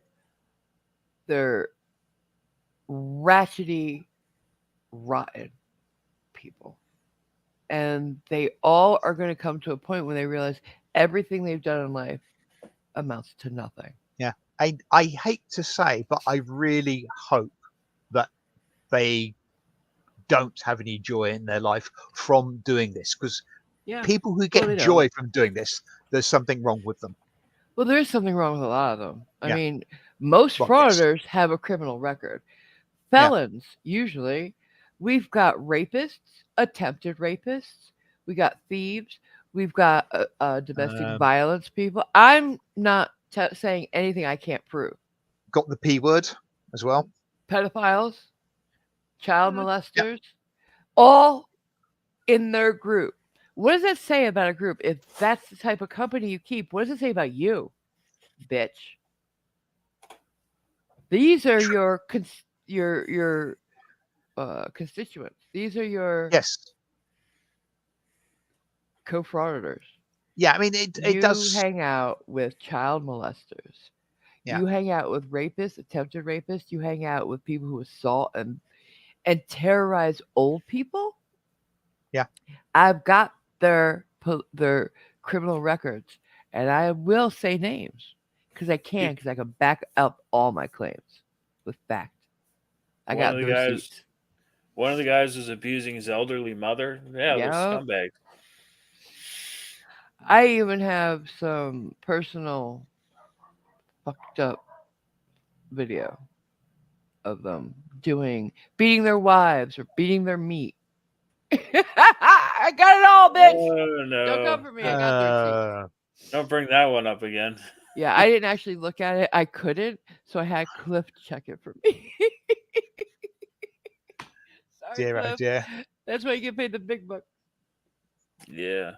They're ratchety, rotten people. And they all are going to come to a point when they realize everything they've done in life amounts to nothing. Yeah. I hate to say, but I really hope that they don't have any joy in their life from doing this, because Yeah. people who Well, get they don't. joy from doing this, there's something wrong with them. Well, there is something wrong with a lot of them. I Yeah. mean, most Well, yes. frauditors have a criminal record. Yeah. Felons, usually, We've got rapists, attempted rapists. We got thieves. We've got domestic Um, violence people. I'm not saying anything I can't prove. got the P word as well. Pedophiles, child Yeah. molesters, all in their group. What does that say about a group? If that's the type of company you keep, what does it say about you, bitch? These are True. your constituents. These are your Yes. co-frauditors. Yeah. I mean, it You does. hang out with child molesters. Yeah. You hang out with rapists, attempted rapists. You hang out with people who assault and terrorize old people. Yeah. I've got their criminal records, and I will say names because I can back up all my claims with fact. I One got of the the guys, receipts. one of the guys was abusing his elderly mother. Yeah, those Yeah, scumbags. I even have some personal fucked up video of them doing beating their wives or beating their meat. I got it all, bitch. Oh Don't come no! for me. I got the receipts. Uh, Don't bring that one up again. Yeah, I didn't actually look at it. I couldn't, so I had Cliff check it for me. Sorry, dear, oh Cliff. dear. That's why you get paid the big bucks. Yeah.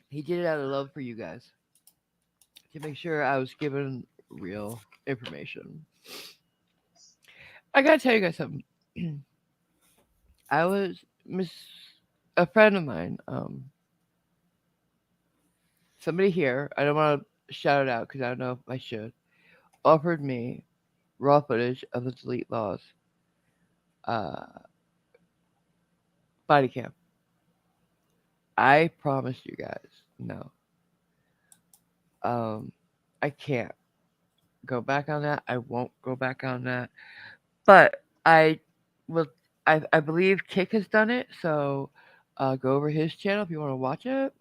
He did it out of love for you guys to make sure I was given real information. I gotta tell you guys something. I was miss a friend of mine. Somebody here. I don't want to shout it out because I don't know if I should. Offered me raw footage of the delete laws uh, body cam. I promised you guys no. Um, I can't go back on that. I won't go back on that. But I will. I believe Kick has done it. So go over his channel if you want to watch it.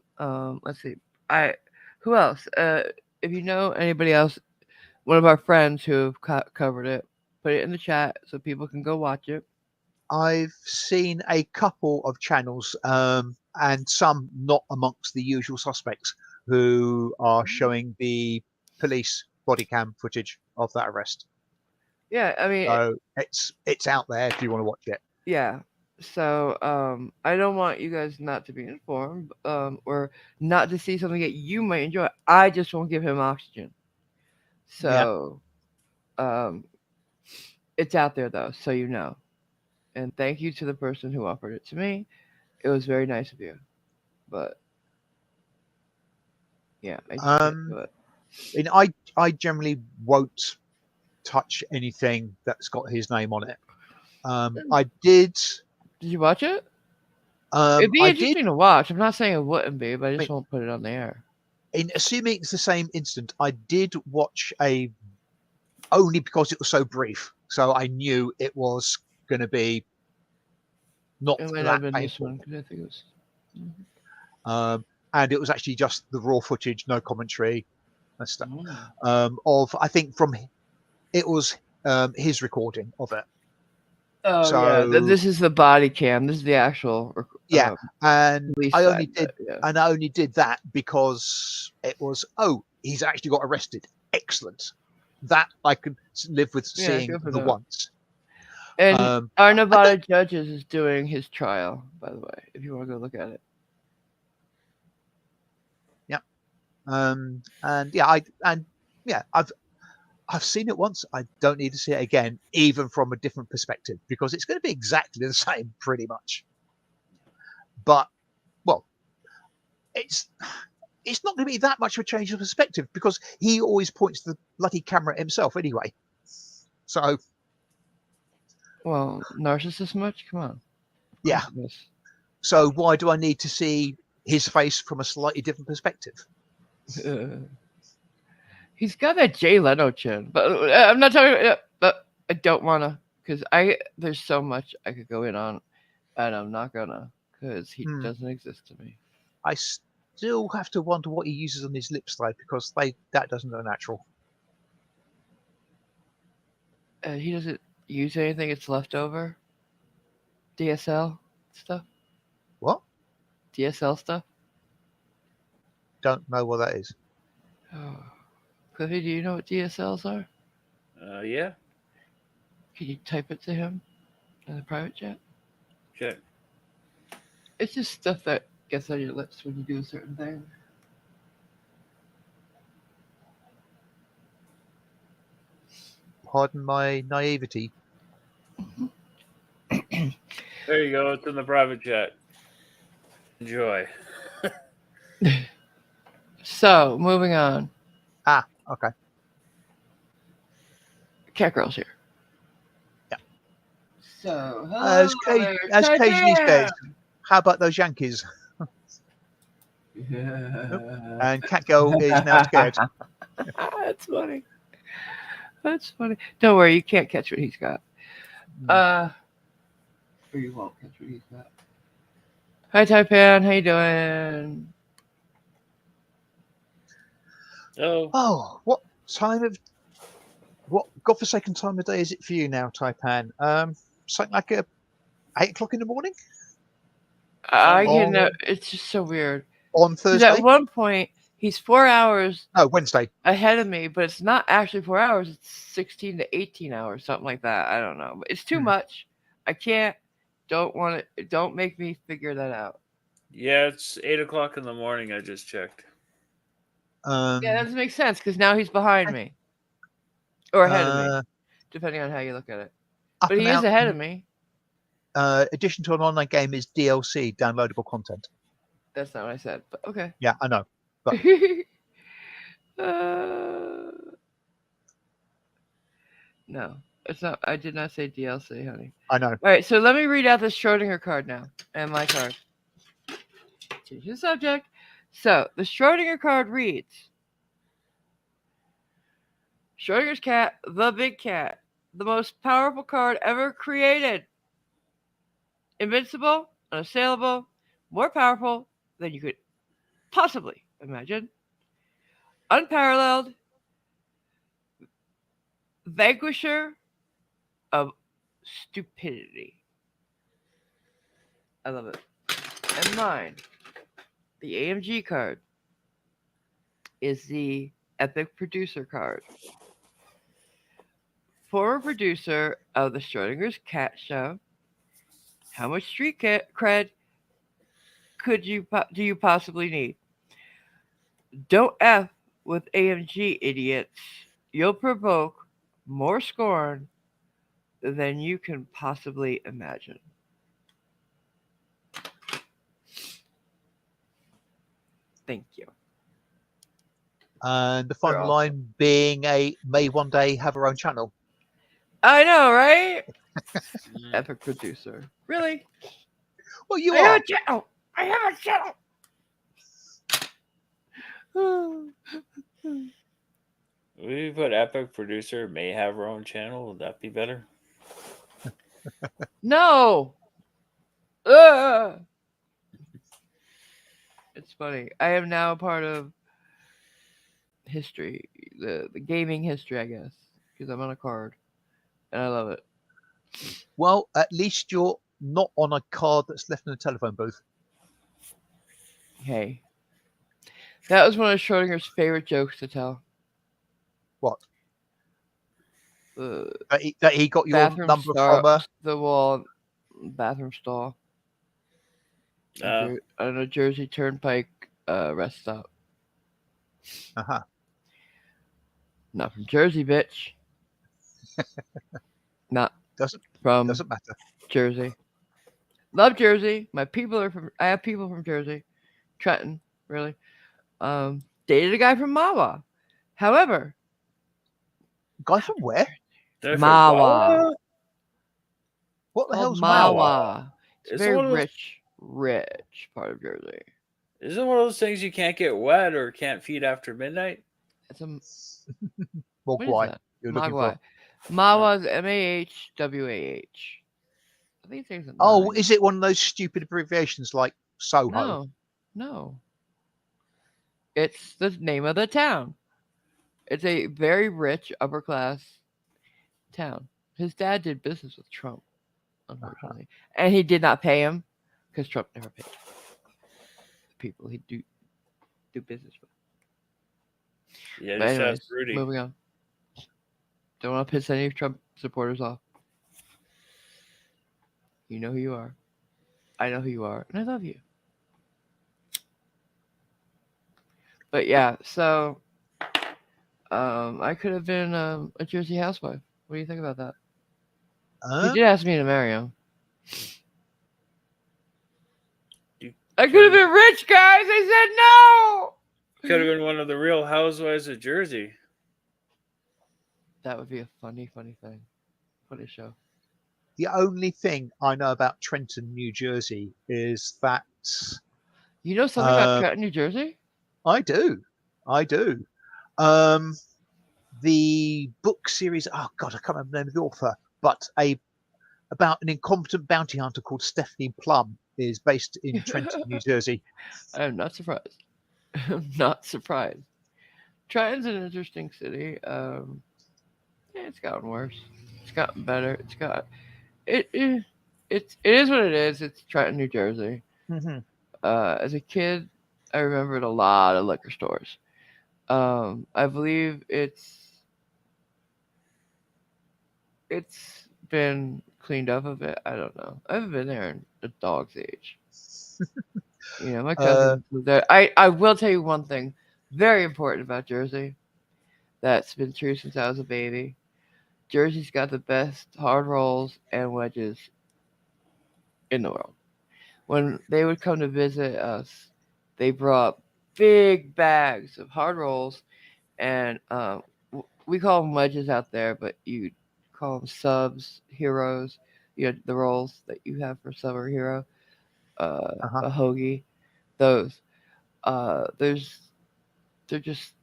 Let's see. I who else? If you know anybody else, one of our friends who have covered it, put it in the chat so people can go watch it. I've seen a couple of channels, and some not amongst the usual suspects, who are showing the police body cam footage of that arrest. Yeah, I mean, So it's out there if you want to watch it. yeah. So I don't want you guys not to be informed, or not to see something that you might enjoy. I just won't give him oxygen. Yeah. So um, it's out there though, so you know. And thank you to the person who offered it to me. It was very nice of you. But yeah, I just can't do Um, it. and I generally won't touch anything that's got his name on it. I did. Did you watch it? It'd be I did. interesting to watch. I'm not saying it wouldn't be, but I I just mean, won't put it on the air. in assuming it's the same instant, I did watch a only because it was so brief, so I knew it was going to be not It might not that have been this painful. one because I think it was. Mhm. And it was actually just the raw footage, no commentary and stuff. Mm. Of I think from it was his recording of it. Oh yeah, So this is the body cam. This is the actual yeah, and police I side only of did it. Yeah. and I only did that because it was he's actually got arrested. Excellent. That I could live with Yeah, seeing good for the that. once. And our I Nevada don't. judges is doing his trial, by the way, if you want to go look at it. Yeah. And yeah, I've seen it once. I don't need to see it again, even from a different perspective, because it's going to be exactly the same, pretty much. But well, it's it's not going to be that much of a change of perspective because he always points the bloody camera at himself anyway. So Well, narcissist much? Come on. Of yeah. course it is. So why do I need to see his face from a slightly different perspective? He's got that Jay Leno chin, but I'm not talking. But I don't wanna, cause there's so much I could go in on, and I'm not gonna, cause he Hmm. doesn't exist to me. I still have to wonder what he uses on his lips though, because that doesn't look natural. He doesn't use anything that's left over? DSL stuff? What? DSL stuff? Don't know what that is. Oh. Cliffy, do you know what DSLs are? Yeah. Can you type it to him in the private chat? Okay. It's just stuff that gets on your lips when you do a certain thing. Pardon my naivety. There you go. It's in the private chat. Enjoy. So, moving on. Ah, okay. Cat Girl's here. Yeah. So, As hello there, Cajun says, Taipan! how about those Yankees? Nope. And Catgirl is now scared. That's funny. That's funny. Don't worry, you can't catch what he's got. Or you won't catch what he's got. Hi, Taipan. How you doing? Oh, Oh, what time of what godforsaken time of day is it for you now, Taipan? Something like 8 o'clock in the morning I Oh. can. It's just so weird. on 'Cause Thursday? at one point, he's 4 hours No, Wednesday. ahead of me, but it's not actually 4 hours. It's 16 to 18 hours, something like that. I don't know. But it's too much. I can't. Don't want it. Don't make me figure that out. yeah. It's 8 o'clock in the morning. I just checked. Yeah, that doesn't make sense because now he's behind me or ahead of me, uh, depending on how you look at it. up But and he is out. ahead of me. Addition to an online game is DLC, downloadable content. That's not what I said, but okay. Yeah, I know. But no, it's not. I did not say DLC, honey. I know. All right, so let me read out this Schrodinger card now and my card. Change the subject. So the Schrodinger card reads: Schrodinger's cat, the big cat, the most powerful card ever created. Invincible, unassailable, more powerful than you could possibly imagine. Unparalleled, vanquisher of stupidity. I love it. And mine, the AMG card, is the Epic Producer card. Former producer of the Schrodinger's Cat Show. How much street cred do you possibly need? Don't F with AMG, idiots. You'll provoke more scorn than you can possibly imagine. Thank you. And the They're final awesome. line being a may one day have her own channel. I know, right? Mm. Epic Producer. Really? Well, you I have are. a channel. I have a channel. We put Epic Producer may have her own channel. Would that be better? No. Ugh. It's funny. I am now a part of history, the gaming history, I guess, because I'm on a card, and I love it. Well, at least you're not on a card that's left in a telephone booth. Hey, that was one of Schrodinger's favorite jokes to tell. What? The That he got your bathroom number stall, from the wall, bathroom stall, Uh, on a Jersey Turnpike rest stop. Uh-huh. Not from Jersey, bitch. Not Doesn't from matter. Jersey. Love Jersey. My people are from. I have people from Jersey, Trenton, really. Dated a guy from Mawa. However, Guy from where? they're from Mawa. What the Called hell's Mawa? Mawa. It's a Isn't very one of those- rich part of Jersey. Isn't one of those things you can't get wet or can't feed after midnight? It's a Well, what is why? that? You're looking Magwai. for. Mawa's MAHWAH. I think it's a Oh, 9. is it one of those stupid abbreviations like Soho? No. It's the name of the town. It's a very rich upper class town His dad did business with Trump, unfortunately, and he did not pay him because Trump never paid the people he do business with. Yeah, But just anyways, ask Rudy. moving on. Don't want to piss any of Trump supporters off. You know who you are. I know who you are, and I love you. But yeah, so I could have been a Jersey housewife. What do you think about that? He Um, did ask me to marry him. You I could have could been rich, guys. I said no. could have been one of the Real Housewives of Jersey. That would be a funny, funny thing. Funny show. the only thing I know about Trenton, New Jersey, is that You know something about uh, Trenton, New Jersey? I do, I do. Um, the book series. Oh God, I can't remember the name of the author, but a about an incompetent bounty hunter called Stephanie Plum is based in Trenton, New Jersey. I am not surprised. I'm not surprised. Trenton's an interesting city. Yeah, it's gotten worse. It's gotten better. It's got it. It is what it is. It's Trenton, New Jersey. Hmm. As a kid, I remembered a lot of liquor stores. I believe it's been cleaned up a bit. I don't know. I haven't been there in a dog's age. You know, my Uh, cousin lived there. I will tell you one thing very important about Jersey that's been true since I was a baby. Jersey's got the best hard rolls and wedges in the world. When they would come to visit us, they brought big bags of hard rolls, and we call them wedges out there, but you call them subs, heroes. You know, the rolls that you have for sub or hero, uh-huh. a hoagie. Those, there's they're just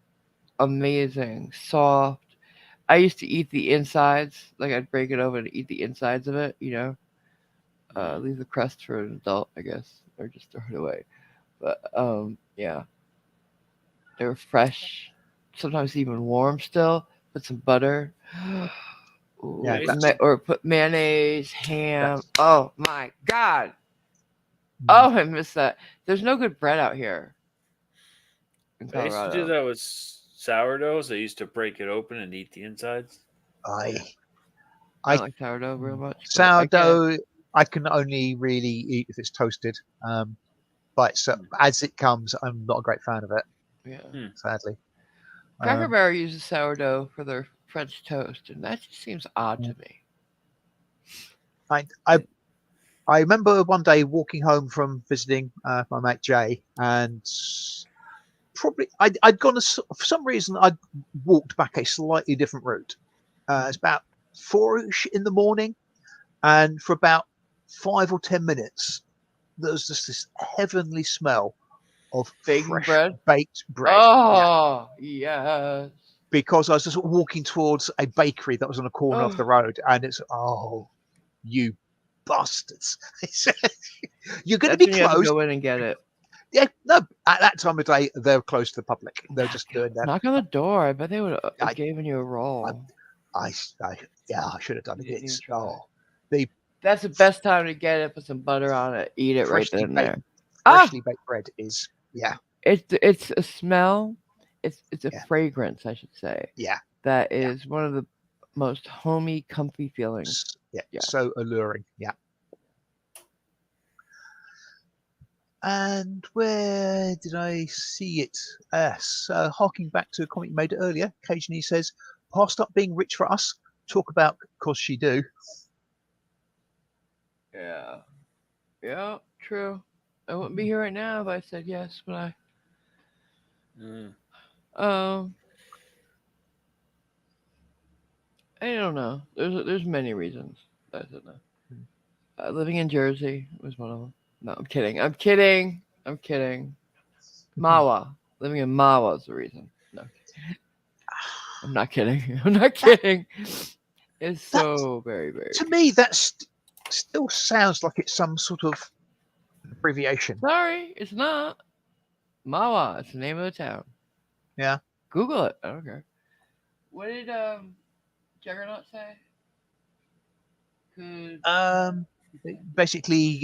amazing, soft. I used to eat the insides, like I'd break it open and eat the insides of it. You know, Mm. leave the crust for an adult, I guess, or just throw it away. But yeah, they were fresh, sometimes even warm still. Put some butter, Yeah, ooh, Nice. or put mayonnaise, ham. that's Oh my god! mm, Oh, I miss that. There's no good bread out here in I used to do Colorado. that with sourdoughs. I used to break it open and eat the insides. I Yeah, I I don't like sourdough very much, but I can. sourdough. I can only really eat if it's toasted. But so, Hmm. as it comes, I'm not a great fan of it, Yeah, Hmm. sadly. Cracker Um, Barrel uses sourdough for their French toast, and that just seems odd to me. I, I I remember one day walking home from visiting my mate Jay, and probably I'd gone for some reason I'd walked back a slightly different route. It's about 4ish in the morning, and for about 5 or 10 minutes, there was just this heavenly smell of Baking fresh bread. baked bread. Yeah, Oh yes. because I was just walking towards a bakery that was on a corner of Oh, the road, and it's you bastards! You're going to that's be when you have to closed. go in and get it. Yeah, no, at that time of day, they're closed to the public. They're just doing that. Knock on the door. I bet they would have I, given you a I, roll. I yeah, I should have done You it. didn't even It's try. the That's the best time to get it. Put some butter on it. Eat it right then freshly and baked, there. Ah, freshly baked bread is it's a smell. It's a yeah, fragrance, I should say. yeah, That yeah, is one of the most homey, comfy feelings. yeah, Yes. so alluring. Yeah. And where did I see it? Yes, harking back to a comment you made earlier, occasionally says, "Past up being rich for us. Talk about cause she do." Yeah. Yeah. True. I wouldn't be here right now if I said yes, but Mm. um I don't know. There's many reasons that I said no. Living in Jersey was one of them. No, I'm kidding. I'm kidding. I'm kidding. Mawa. Living in Mawa is the reason. No, I'm not kidding. I'm not That kidding. It's that so very, very. to me that still sounds like it's some sort of abbreviation. Sorry, it's not. Mawa. It's the name of the town. Yeah. Google it. I don't care. What did Juggernaut say? Could Basically,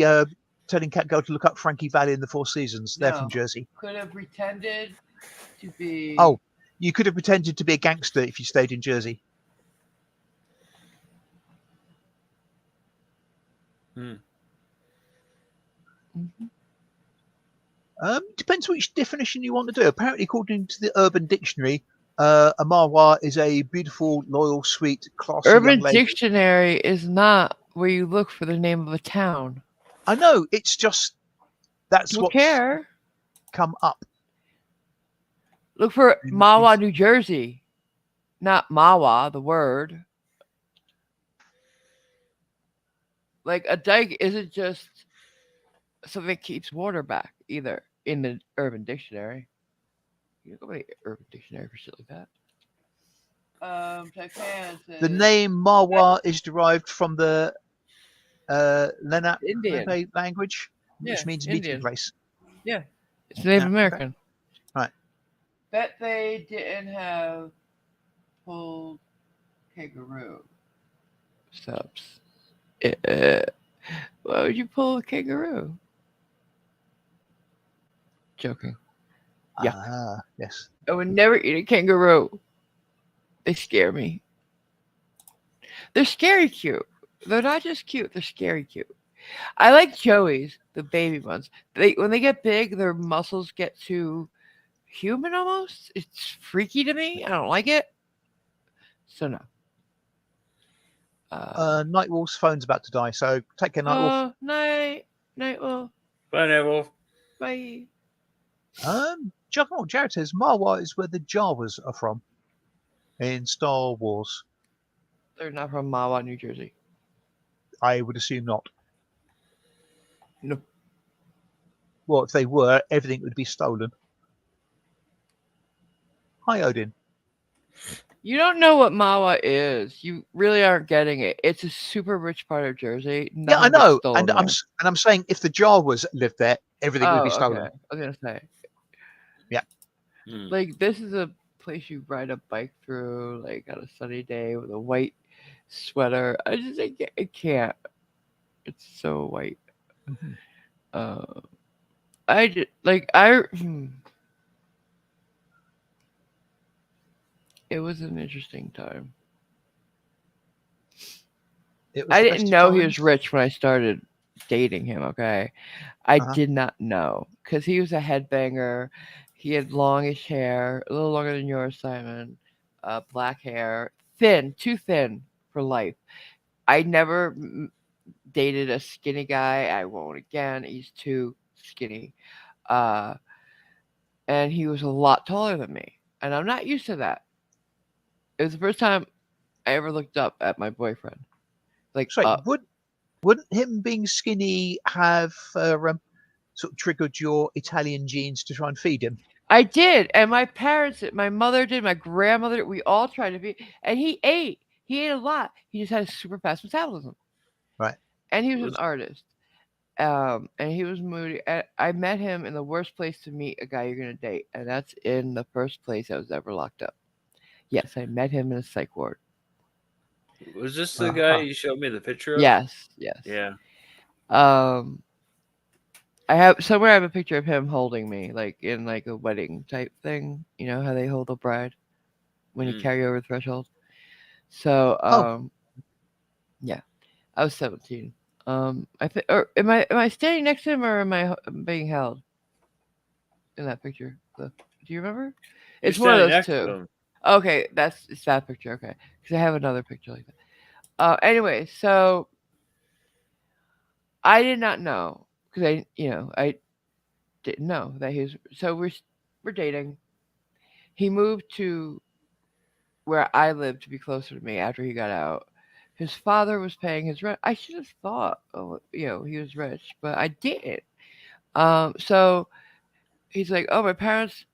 telling Catgirl to look up Frankie Valli in the Four Seasons. They're from no. Jersey. Could have pretended to be. Oh, you could have pretended to be a gangster if you stayed in Jersey. Hmm. Mhm. Depends which definition you want to do. Apparently, according to the Urban Dictionary, a Marwa is a beautiful, loyal, sweet, classy young Urban lady. Dictionary is not where you look for the name of a town. I know, it's just that's Don't what's care. come up. Look for In, Mawa, New Jersey, not Mawa, the word. Like a dike isn't just something that keeps water back either in the Urban Dictionary. You don't go to the Urban Dictionary for shit like that. Taipan the says name Marwa is derived from the Indian. Lenape language, Yeah, which means meeting Indian. place. Yeah, it's Native Yeah, okay. American. Right. Bet they didn't have pulled kangaroo subs. Uh, why would you pull a kangaroo? Joking. Yuck. Yes. I would never eat a kangaroo. They scare me. They're scary cute. They're not just cute, they're scary cute. I like Joey's, the baby ones. They when they get big, their muscles get too human almost. It's freaky to me. I don't like it. So no. Nightwolf's phone's about to die, so take care, Nightwolf. Night, night wolf. Bye, Neville. Bye. Juggernaut Jared says Marwa is where the Jawas are from in Star Wars. They're not from Mawa, New Jersey. I would assume not. No. Well, if they were, everything would be stolen. Hi, Odin. You don't know what Mawa is. You really aren't getting it. It's a super rich part of Jersey. Yeah, I Nothing gets know, stolen and there. I'm saying if the Jawas lived there, everything would be Oh, okay. stolen. I was gonna say, Yeah. Hmm. like, this is a place you ride a bike through, like on a sunny day with a white sweater. I can't. It's so white. Mhm. Uh, I just, like I. It was an interesting time. It was I the didn't best of know he times. was rich when I started dating him. Okay, I Uh-huh. did not know because he was a headbanger. He had longish hair, a little longer than yours, Simon. Black hair, thin, too thin for life. I never dated a skinny guy. I won't again. He's too skinny. Uh, and he was a lot taller than me, and I'm not used to that. It was the first time I ever looked up at my boyfriend, like Sorry, up. wouldn't him being skinny have sort of triggered your Italian genes to try and feed him? I did, and my parents, my mother did, my grandmother, we all tried to be, and he ate. He ate a lot. He just had a super fast metabolism, Right. and he was an Was artist. And he was moody. I met him in the worst place to meet a guy you're gonna date, and that's in the first place I was ever locked up. Yes, I met him in a psych ward. this the guy Uh-huh. you showed me the picture of? Yes, yes. Yeah. Um, I have somewhere I have a picture of him holding me, like in like a wedding type thing. You know how they hold the bride when you Hmm. carry over the threshold. So, Oh, yeah, I was 17. I think, or am I standing next to him or am I being held in that picture? Do you remember? You're It's one of standing those next to two. him. Okay, it's that picture. Okay, because I have another picture like that. Anyway, so I did not know because I didn't know that he was. So we're dating. He moved to where I lived to be closer to me after he got out. His father was paying his rent. I should have thought, oh, he was rich, but I didn't. So he's like, oh, my parents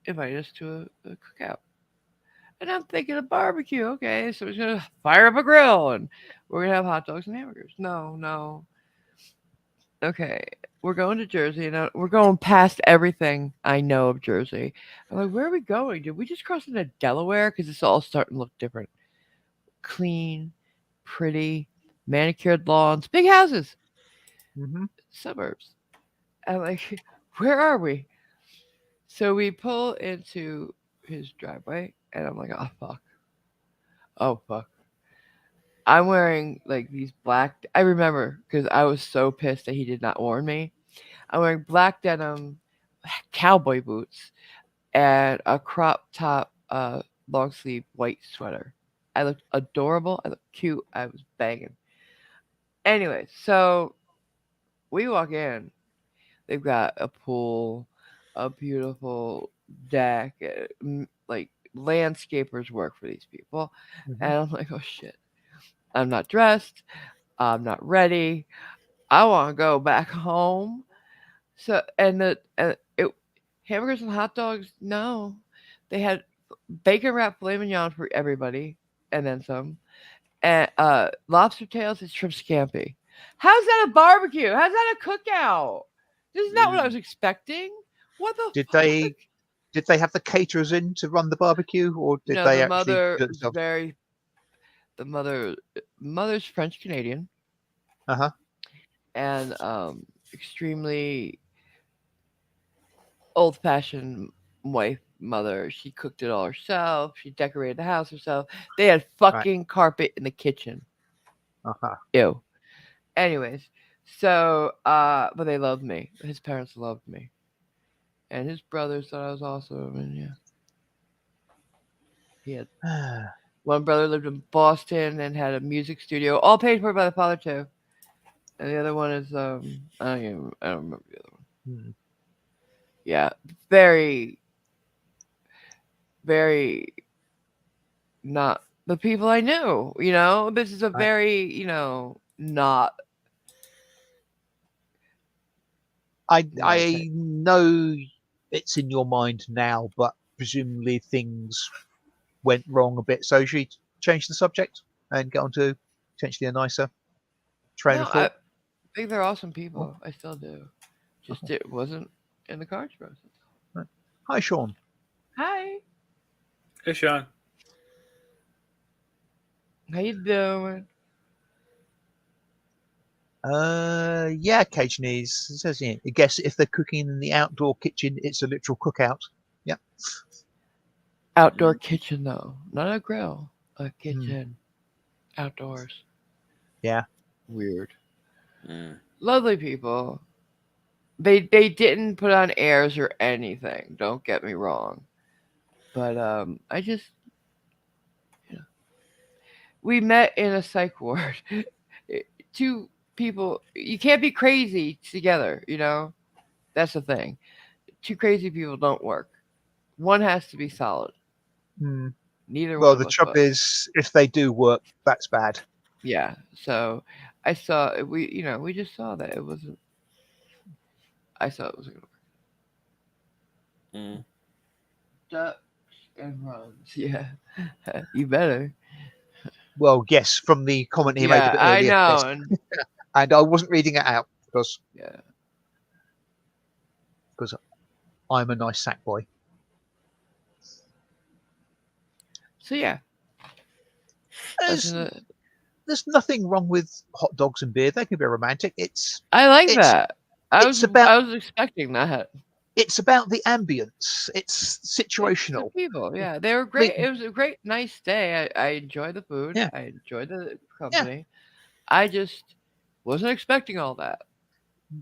invited us to a cookout. And I'm thinking of barbecue. Okay, so he's gonna fire up a grill and we're gonna have hot dogs and hamburgers. No, no. Okay, we're going to Jersey and we're going past everything I know of Jersey. I'm like, where are we going? Did we just cross into Delaware? Because it's all starting to look different. Clean, pretty. manicured lawns, big houses, Hmm. suburbs. I'm like, where are we? So we pull into his driveway, and I'm like, oh fuck, oh fuck. I'm wearing like these black. I remember because I was so pissed that he did not warn me. I'm wearing black denim, cowboy boots, and a crop top, long sleeve white sweater. I looked adorable. I looked cute. I was banging. Anyway, so we walk in. They've got a pool, a beautiful deck, like landscapers work for these people. Hmm. And I'm like, oh shit. I'm not dressed. I'm not ready. I want to go back home. So it hamburgers and hot dogs. No, they had bacon wrapped filet mignon for everybody, and then some. And lobster tails and shrimp scampi. How's that a barbecue? How's that a cookout? This is not what I was expecting. What the Did fuck? they have the caterers in to run the barbecue, or did No, they actually do it themselves? the mother's French Canadian Uh huh. and extremely old fashioned wife mother. She cooked it all herself. She decorated the house herself. They had Right. fucking carpet in the kitchen. Uh huh. Ew. Anyways, so but they loved me. His parents loved me. And his brothers thought I was awesome, and yeah. He had one brother lived in Boston and had a music studio, all paid for by the father too. And the other one is I don't remember the other one. Hmm. Yeah. Very very not the people I knew, you know? This is a Right. very, not how can I know it's in your mind now, but presumably things went wrong a bit. So should we change the subject and get on to potentially a nicer train no, of I thought? think they're awesome Oh, people. I still do. Just oh, it wasn't in the cards process. right. Hi, Sean. Hi. Hey, Sean. How you doing? Yeah, occasionally it says here. I guess if they're cooking in the outdoor kitchen, it's a literal cookout. Yeah. Outdoor kitchen though. Not a grill. A Hmm. kitchen. Outdoors. Yeah. Weird. Mm. Lovely people. They didn't put on airs or anything. Don't get me wrong. But I just we met in a psych ward. Two people. You can't be crazy together. That's the thing. Two crazy people don't work. One has to be solid. Hmm. Neither one Well, of the us trouble was. is, if they do work, that's bad. Yeah. So I saw we just saw that it wasn't. I saw it wasn't Mm. gonna work. Ducks and runs. Yeah. You better. Well, yes, from the comment he made a Yeah, bit I earlier, know. yes, and I wasn't reading it out Yeah. because I'm a nice sack boy. So yeah, There's listen to. there's nothing wrong with hot dogs and beer. They can be romantic. I like It's that. I was it's about I was expecting that. it's about the ambience. It's It's the situational. people. Yeah, they were I mean, great. It was a great, nice day. I enjoyed the food. yeah, I enjoyed the yeah. company. I just wasn't expecting all that,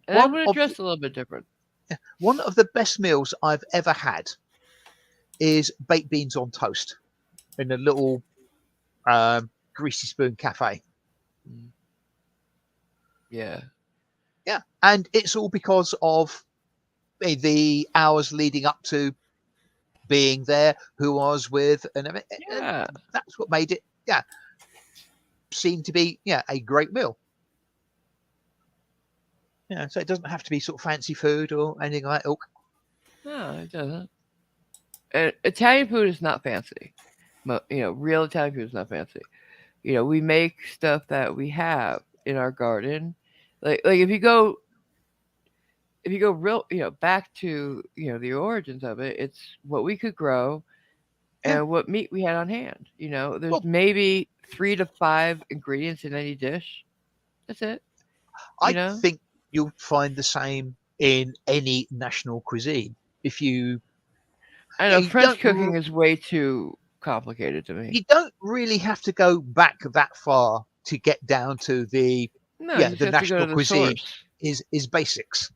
and I One would have of dressed a little bit different. one of the best meals I've ever had is baked beans on toast in a little greasy spoon cafe. Mm, yeah. Yeah, and it's all because of the hours leading up to being there, who I was with, and Yeah. that's what made it, yeah, seem to be, yeah, a great meal. Yeah, so it doesn't have to be sort of fancy food or anything like that. Oh, No, it doesn't. And Italian food is not fancy. Real Italian food is not fancy. We make stuff that we have in our garden. Like if you go real, back to the origins of it, it's what we could grow yeah, and what meat we had on hand. There's well, maybe 3 to 5 ingredients in any dish. That's it. You I know. think you'll find the same in any national cuisine. If I know you French don't cooking is way too complicated to me. you don't really have to go back that far to get down to the No, you just the have to go to national the cuisine source. is basics,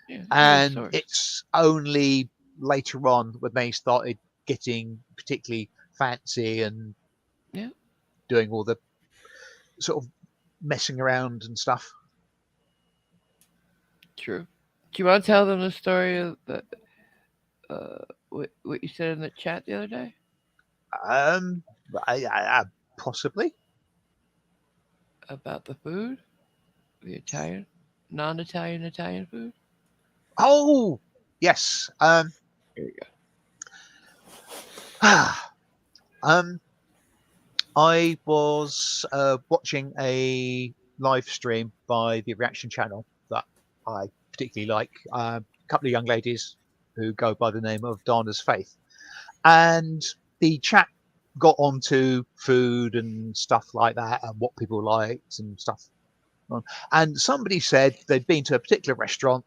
Yeah, just go to the and source. it's only later on when they started getting particularly fancy and Yeah, doing all the sort of messing around and stuff. true. Do you want to tell them the story of the what you said in the chat the other day Um, Possibly. about the food, the Italian, non-Italian Italian food? Oh, yes. There you go. Um, I was watching a live stream by the Reaction Channel that I particularly like. A couple of young ladies who go by the name of Dana's Faith, and the chat got onto food and stuff like that, and what people liked and stuff. And somebody said they'd been to a particular restaurant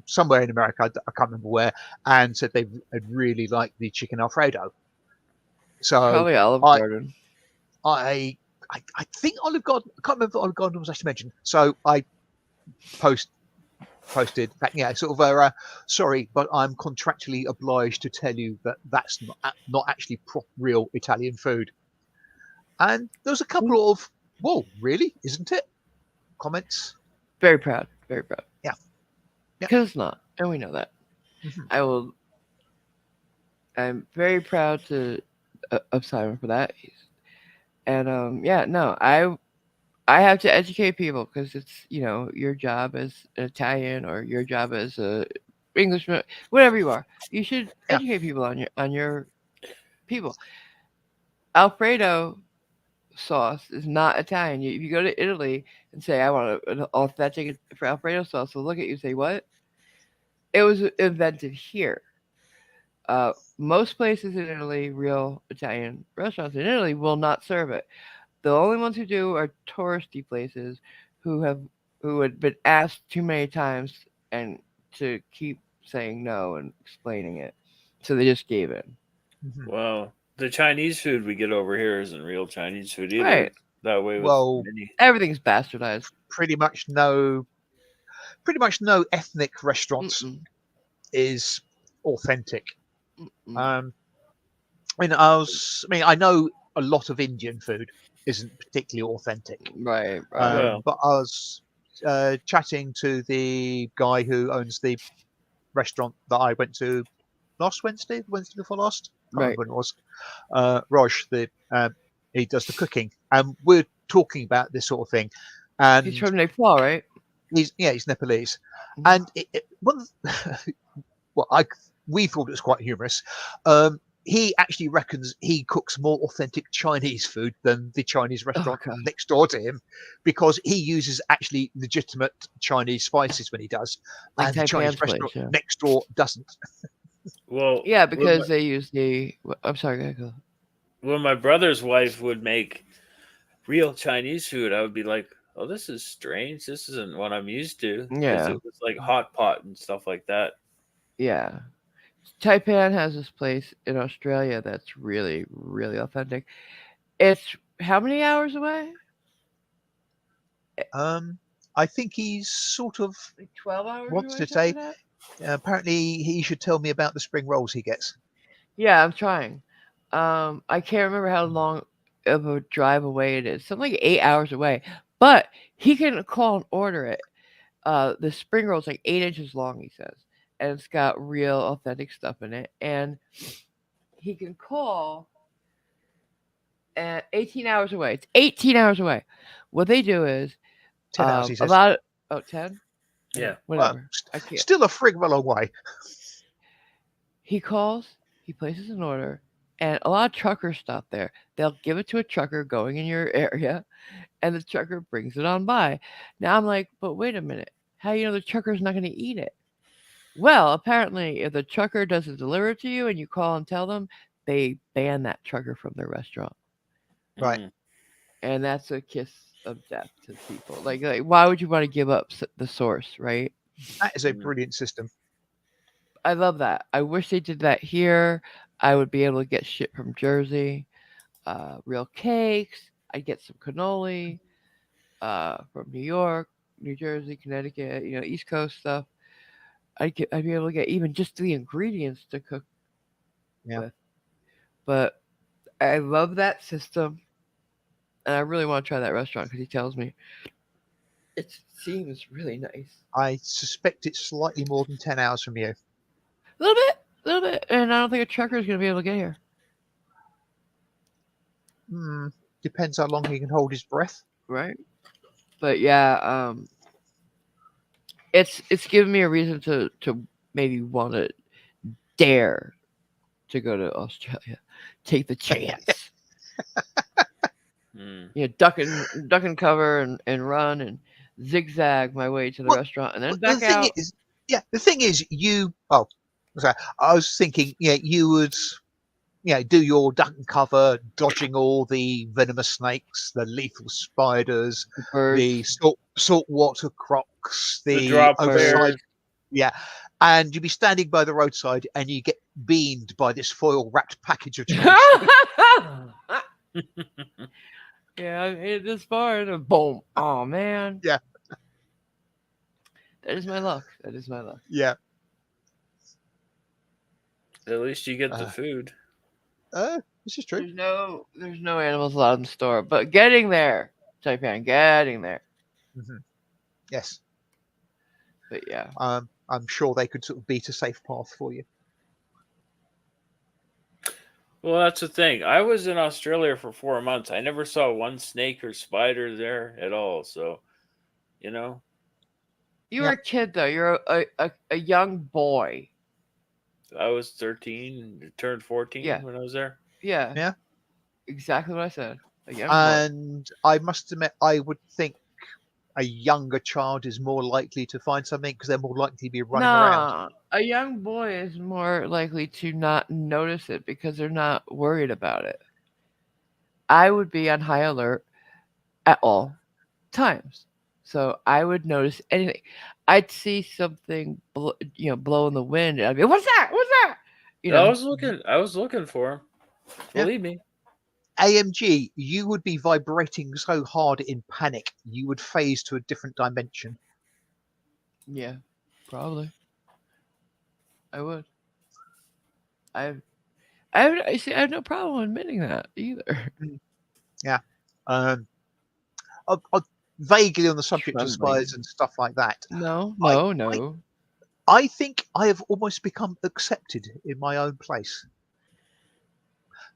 somewhere in America, I can't remember where, and said they had really liked the chicken Alfredo. So Probably Olive I Garden. I I think Olive Garden. I can't remember if Olive Garden was actually mentioned. So I post posted that, yeah, sort of sorry, but I'm contractually obliged to tell you that that's not actually real Italian food. And there was a couple of, whoa, really, isn't it? Comments. Very proud. Very proud. Yeah, yeah. Because it's not, and we know that. Mhm. I will. I'm very proud of Simon for that. And yeah, no, I have to educate people because it's your job as an Italian or your job as a Englishman, whatever you are. You should Yeah. educate people on your people. Alfredo sauce is not Italian. If you go to Italy and say I want an authentic for Alfredo sauce, they'll look at you and say what? It was invented here. Most places in Italy, real Italian restaurants in Italy, will not serve it. The only ones who do are touristy places who have who had been asked too many times and to keep saying no and explaining it. So they just gave in. Mhm. Well, the Chinese food we get over here isn't real Chinese food either. Right. It's that way with Well, many. Everything's bastardized. pretty much no, pretty much no ethnic restaurants Mm-mm. is authentic. Mm-mm. Um, I mean, I know a lot of Indian food isn't particularly authentic. Right, right. Well, But I was chatting to the guy who owns the restaurant that I went to last Wednesday, the Wednesday before last. Can't Right. remember when it was. Raj, he does the cooking, and we're talking about this sort of thing. He's And from Nepal, right? he's Nepalese, Mhm. and well, we thought it was quite humorous. He actually reckons he cooks more authentic Chinese food than the Chinese Oh restaurant god. next door to him, because he uses actually legitimate Chinese spices when he does, Like and the Chinese Taipan's place, restaurant yeah. next door doesn't. well, Yeah, when my, because they use the. I'm sorry, go ahead, go. when my brother's wife would make real Chinese food, I would be like, "Oh, this is strange. This isn't what I'm used to." Because Yeah, it was like hot pot and stuff like that. yeah. Taipan has this place in Australia that's really, really authentic. It's how many hours away? Um, I think he's sort of Like 12 hours wants away, to something say. like that. Apparently, he should tell me about the spring rolls he gets. Yeah, I'm trying. I can't remember how long of a drive away it is. Something like 8 hours away. But he can call and order it. The spring roll's like 8 inches long, he says, and it's got real authentic stuff in it. And he can call at 18 hours away. It's 18 hours away. What they do is 10 hours, he a says. lot. 10. Yeah. Well, Whatever. I can't. still a frig well away. He calls, he places an order, and a lot of truckers stop there. They'll give it to a trucker going in your area, and the trucker brings it on by. Now I'm like, but wait a minute. How do you know the trucker's not going to eat it? Well, apparently, if the trucker doesn't deliver it to you and you call and tell them, they ban that trucker from their restaurant. Right. Mm. And that's a kiss of death to people. Like why would you want to give up the source, right? That is a Mm. brilliant system. I love that. I wish they did that here. I would be able to get shit from Jersey, real cakes. I'd get some cannoli from New York, New Jersey, Connecticut, East Coast stuff. I'd be able to get even just the ingredients to cook Yeah. with. But I love that system, and I really want to try that restaurant because he tells me it seems really nice. I suspect it's slightly more than 10 hours from you. A little bit, and I don't think a trucker is gonna be able to get here. Hmm. Depends how long he can hold his breath. Right. But yeah, it's given me a reason to maybe want to dare to go to Australia, take the chance. Mm. Duck and cover and run and zigzag my way to the Well, restaurant and then the back thing out. is, yeah, the thing is, you. Oh, sorry. I was thinking, yeah, you would, do your duck and cover, dodging all the venomous snakes, the lethal spiders, The birds, the saltwater crocs, The the drop oversized. bears. Yeah, and you'd be standing by the roadside, and you get beamed by this foil wrapped package of choice. yeah, I made it this far and then boom. Oh man, Yeah, that is my luck. That is my luck. yeah. At least you get the Uh, food. this is true. There's no animals allowed in the store, but getting there, Taipan, getting there. Hmm. Yes, But yeah, I'm sure they could sort of beat a safe path for you. Well, that's the thing. I was in Australia for 4 months. I never saw one snake or spider there at all. So, you know, you were Yeah, a kid though. You're a young boy. I was 13, turned 14 Yeah, when I was there. yeah, yeah. exactly what I said. A young boy. And I must admit, I would think a younger child is more likely to find something because they're more likely to be running around. Nah, a young boy is more likely to not notice it because they're not worried about it. I would be on high alert at all times. So I would notice anything. I'd see something, blow in the wind, and I'd be, "What's that? What's that?" You I know. was looking. I was looking for him. Yeah. Believe me. AMG, you would be vibrating so hard in panic, you would phase to a different dimension. Yeah, probably. I would. I I have no problem admitting that either. Yeah. Um, vaguely on the subject of Trembling. spiders and stuff like that. No, I, no, I, no. I think I have almost become accepted in my own place.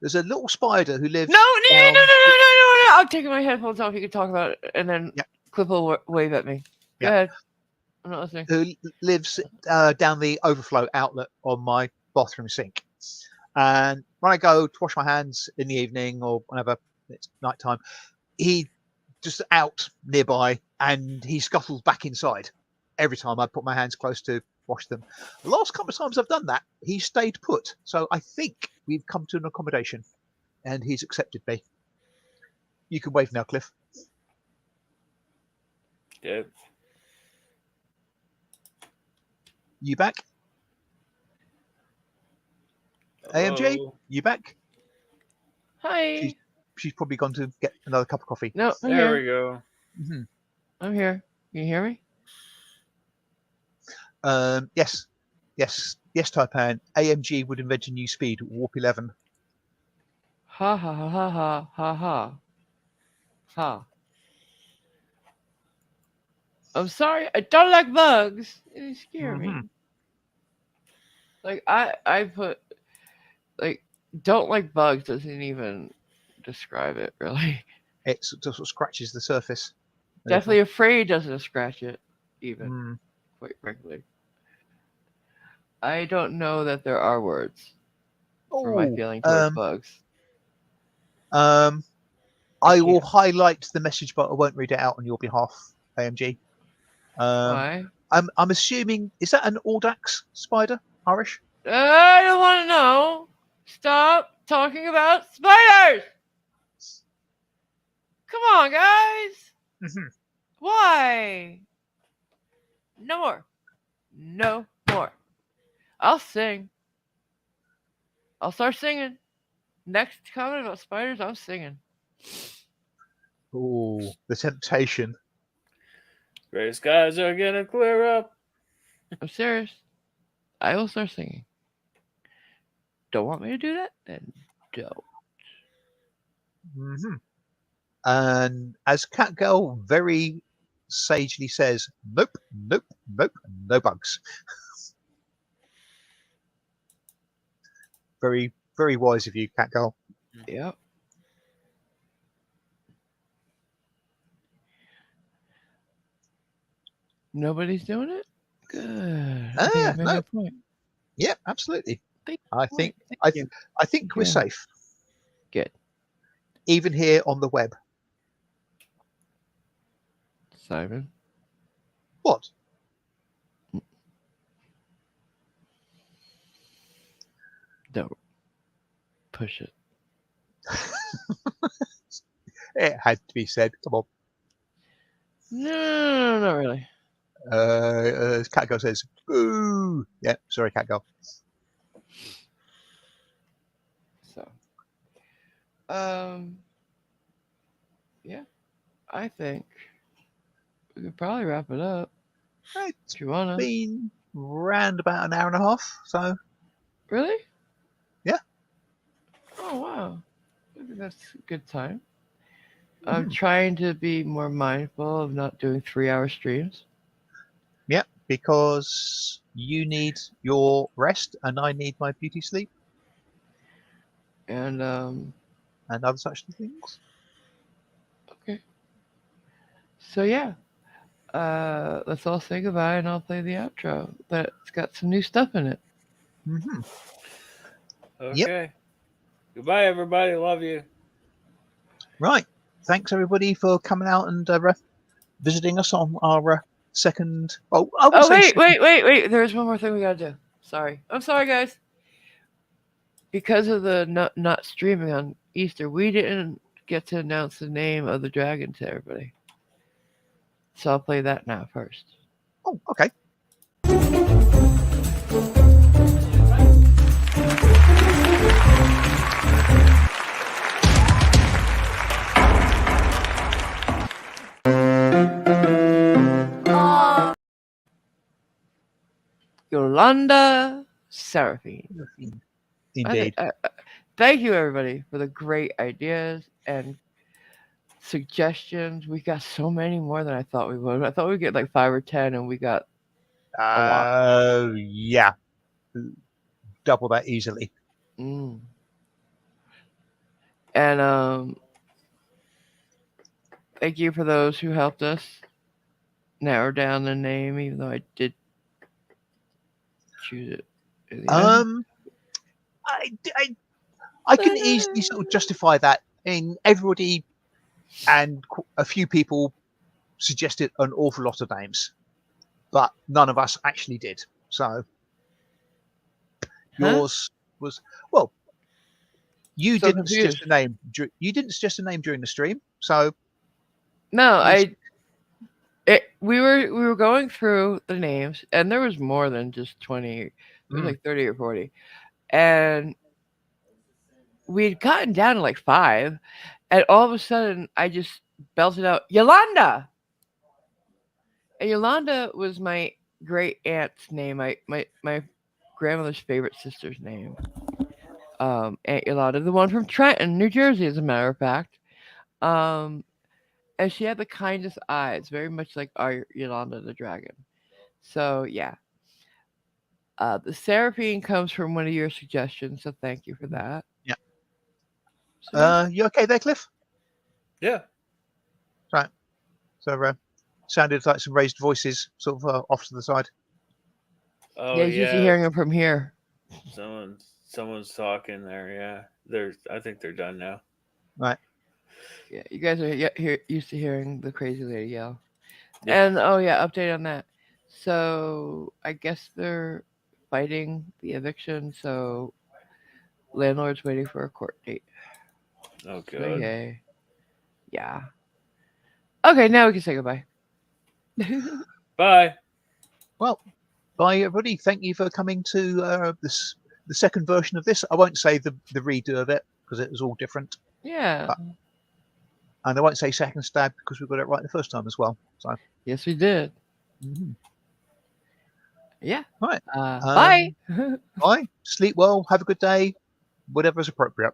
There's a little spider who lives No, no, no, no, no, down. no, no, no. I'm taking my headphones off. You can talk about it, and then Yeah, Clip will wave at me. Go yeah. ahead. I'm not listening. Who lives down the overflow outlet on my bathroom sink. And when I go to wash my hands in the evening or whenever it's nighttime, he just out nearby and he scuttles back inside every time I put my hands close to wash them. The last couple of times I've done that, he stayed put. So I think we've come to an accommodation and he's accepted me. You can wave now, Cliff. Yeah. You back? AMG, Oh, you back? Hi. She's probably gone to get another cup of coffee. No, I'm there here. we go. Mm-hmm. I'm here. Can you hear me? Yes, Taipan. AMG would invent a new speed, warp 11. Ha ha ha ha ha ha ha. Ha. I'm sorry. I don't like bugs. They scare Mm-hmm. me. Like I put like don't like bugs doesn't even describe it really. It just sort of scratches the surface. a little. Definitely afraid doesn't scratch it even. Mm. Quite frankly, I don't know that there are words for my Oh, feeling towards bugs. I will can't. highlight the message, but I won't read it out on your behalf, AMG. Why? I'm assuming, is that an Audax spider, Irish? I don't want to know. Stop talking about spiders. Come on, guys. Mhm. Why? No more. No more. I'll sing. I'll start singing. Next comment about spiders, I'm singing. Oh, the temptation. Gray skies are gonna clear up. I'm serious. I will start singing. Don't want me to do that? Then don't. Hmm. And as Catgirl very sagely says, nope, nope, nope, no bugs. Very, very wise of you, Catgirl. Yep. Nobody's doing it? Good. I think I made my No, point. yeah, absolutely. Thank I you. think Thank I, you. I think Thank we're you. safe, Good. even here on the web. Simon. What? Don't push it. It had to be said. Come on. No, not really. As Catgirl says, boo. Yeah, sorry, Catgirl. So, um, yeah, I think we could probably wrap it up It's if you wanna. been round about an hour and a half, so Really? yeah. Oh wow. I think that's a good time. I'm Mhm. trying to be more mindful of not doing 3 hour streams. Yeah, because you need your rest and I need my beauty sleep And and other such things. okay. So yeah. Let's all say goodbye and I'll play the outro. But it's got some new stuff in it. Hmm. Yep. Okay. Goodbye, everybody. Love you. Right. Thanks everybody for coming out and visiting us on our second. Oh, I would Oh say wait, second. wait, wait, wait. There's one more thing we gotta do. Sorry. I'm sorry guys. Because of the not streaming on Easter, we didn't get to announce the name of the dragon to everybody. So I'll play that now first. Oh, okay. Yolanda Seraphine. Indeed. Thank you everybody for the great ideas and suggestions. We got so many more than I thought we would. I thought we'd get like 5 or 10, and we got a lot. Yeah. Double that easily. Mm. And thank you for those who helped us narrow down the name, even though I did choose it in the end. Um, I, I, I can easily sort of justify that. In everybody and a few people suggested an awful lot of names, but none of us actually did. So Huh? yours was well. You So didn't suggest confused. a name. You didn't suggest a name during the stream, so No, yours. we were going through the names, and there was more than just 20. There was Mm, like 30 or 40, and we had gotten down to like five, and all of a sudden I just belted out Yolanda, and Yolanda was my great aunt's name, my grandmother's favorite sister's name, Aunt Yolanda, the one from Trenton, New Jersey, as a matter of fact. Um, and she had the kindest eyes, very much like our Yolanda the dragon. So yeah, the Seraphine comes from one of your suggestions, so thank you for that. yeah. So yeah, You okay there, Cliff? Yeah. Right. So sounded like some raised voices, sort of off to the side. Oh yeah, he's used to yeah. hearing it from here. Someone's talking there. Yeah. I think they're done now. Right. Yeah, you guys are used to hearing the crazy lady yell. Yeah. And oh yeah, update on that. So I guess they're fighting the eviction, so landlord's waiting for a court date. Oh So god. yay. Yeah. Okay, now we can say goodbye. Bye. Well, bye everybody. Thank you for coming to the second version of this. I won't say the redo of it because it was all different, Yeah. and I won't say second stab because we got it right the first time as well. So, Yes, we did. Yeah. right. Bye. Bye. Sleep well. Have a good day. Whatever is appropriate.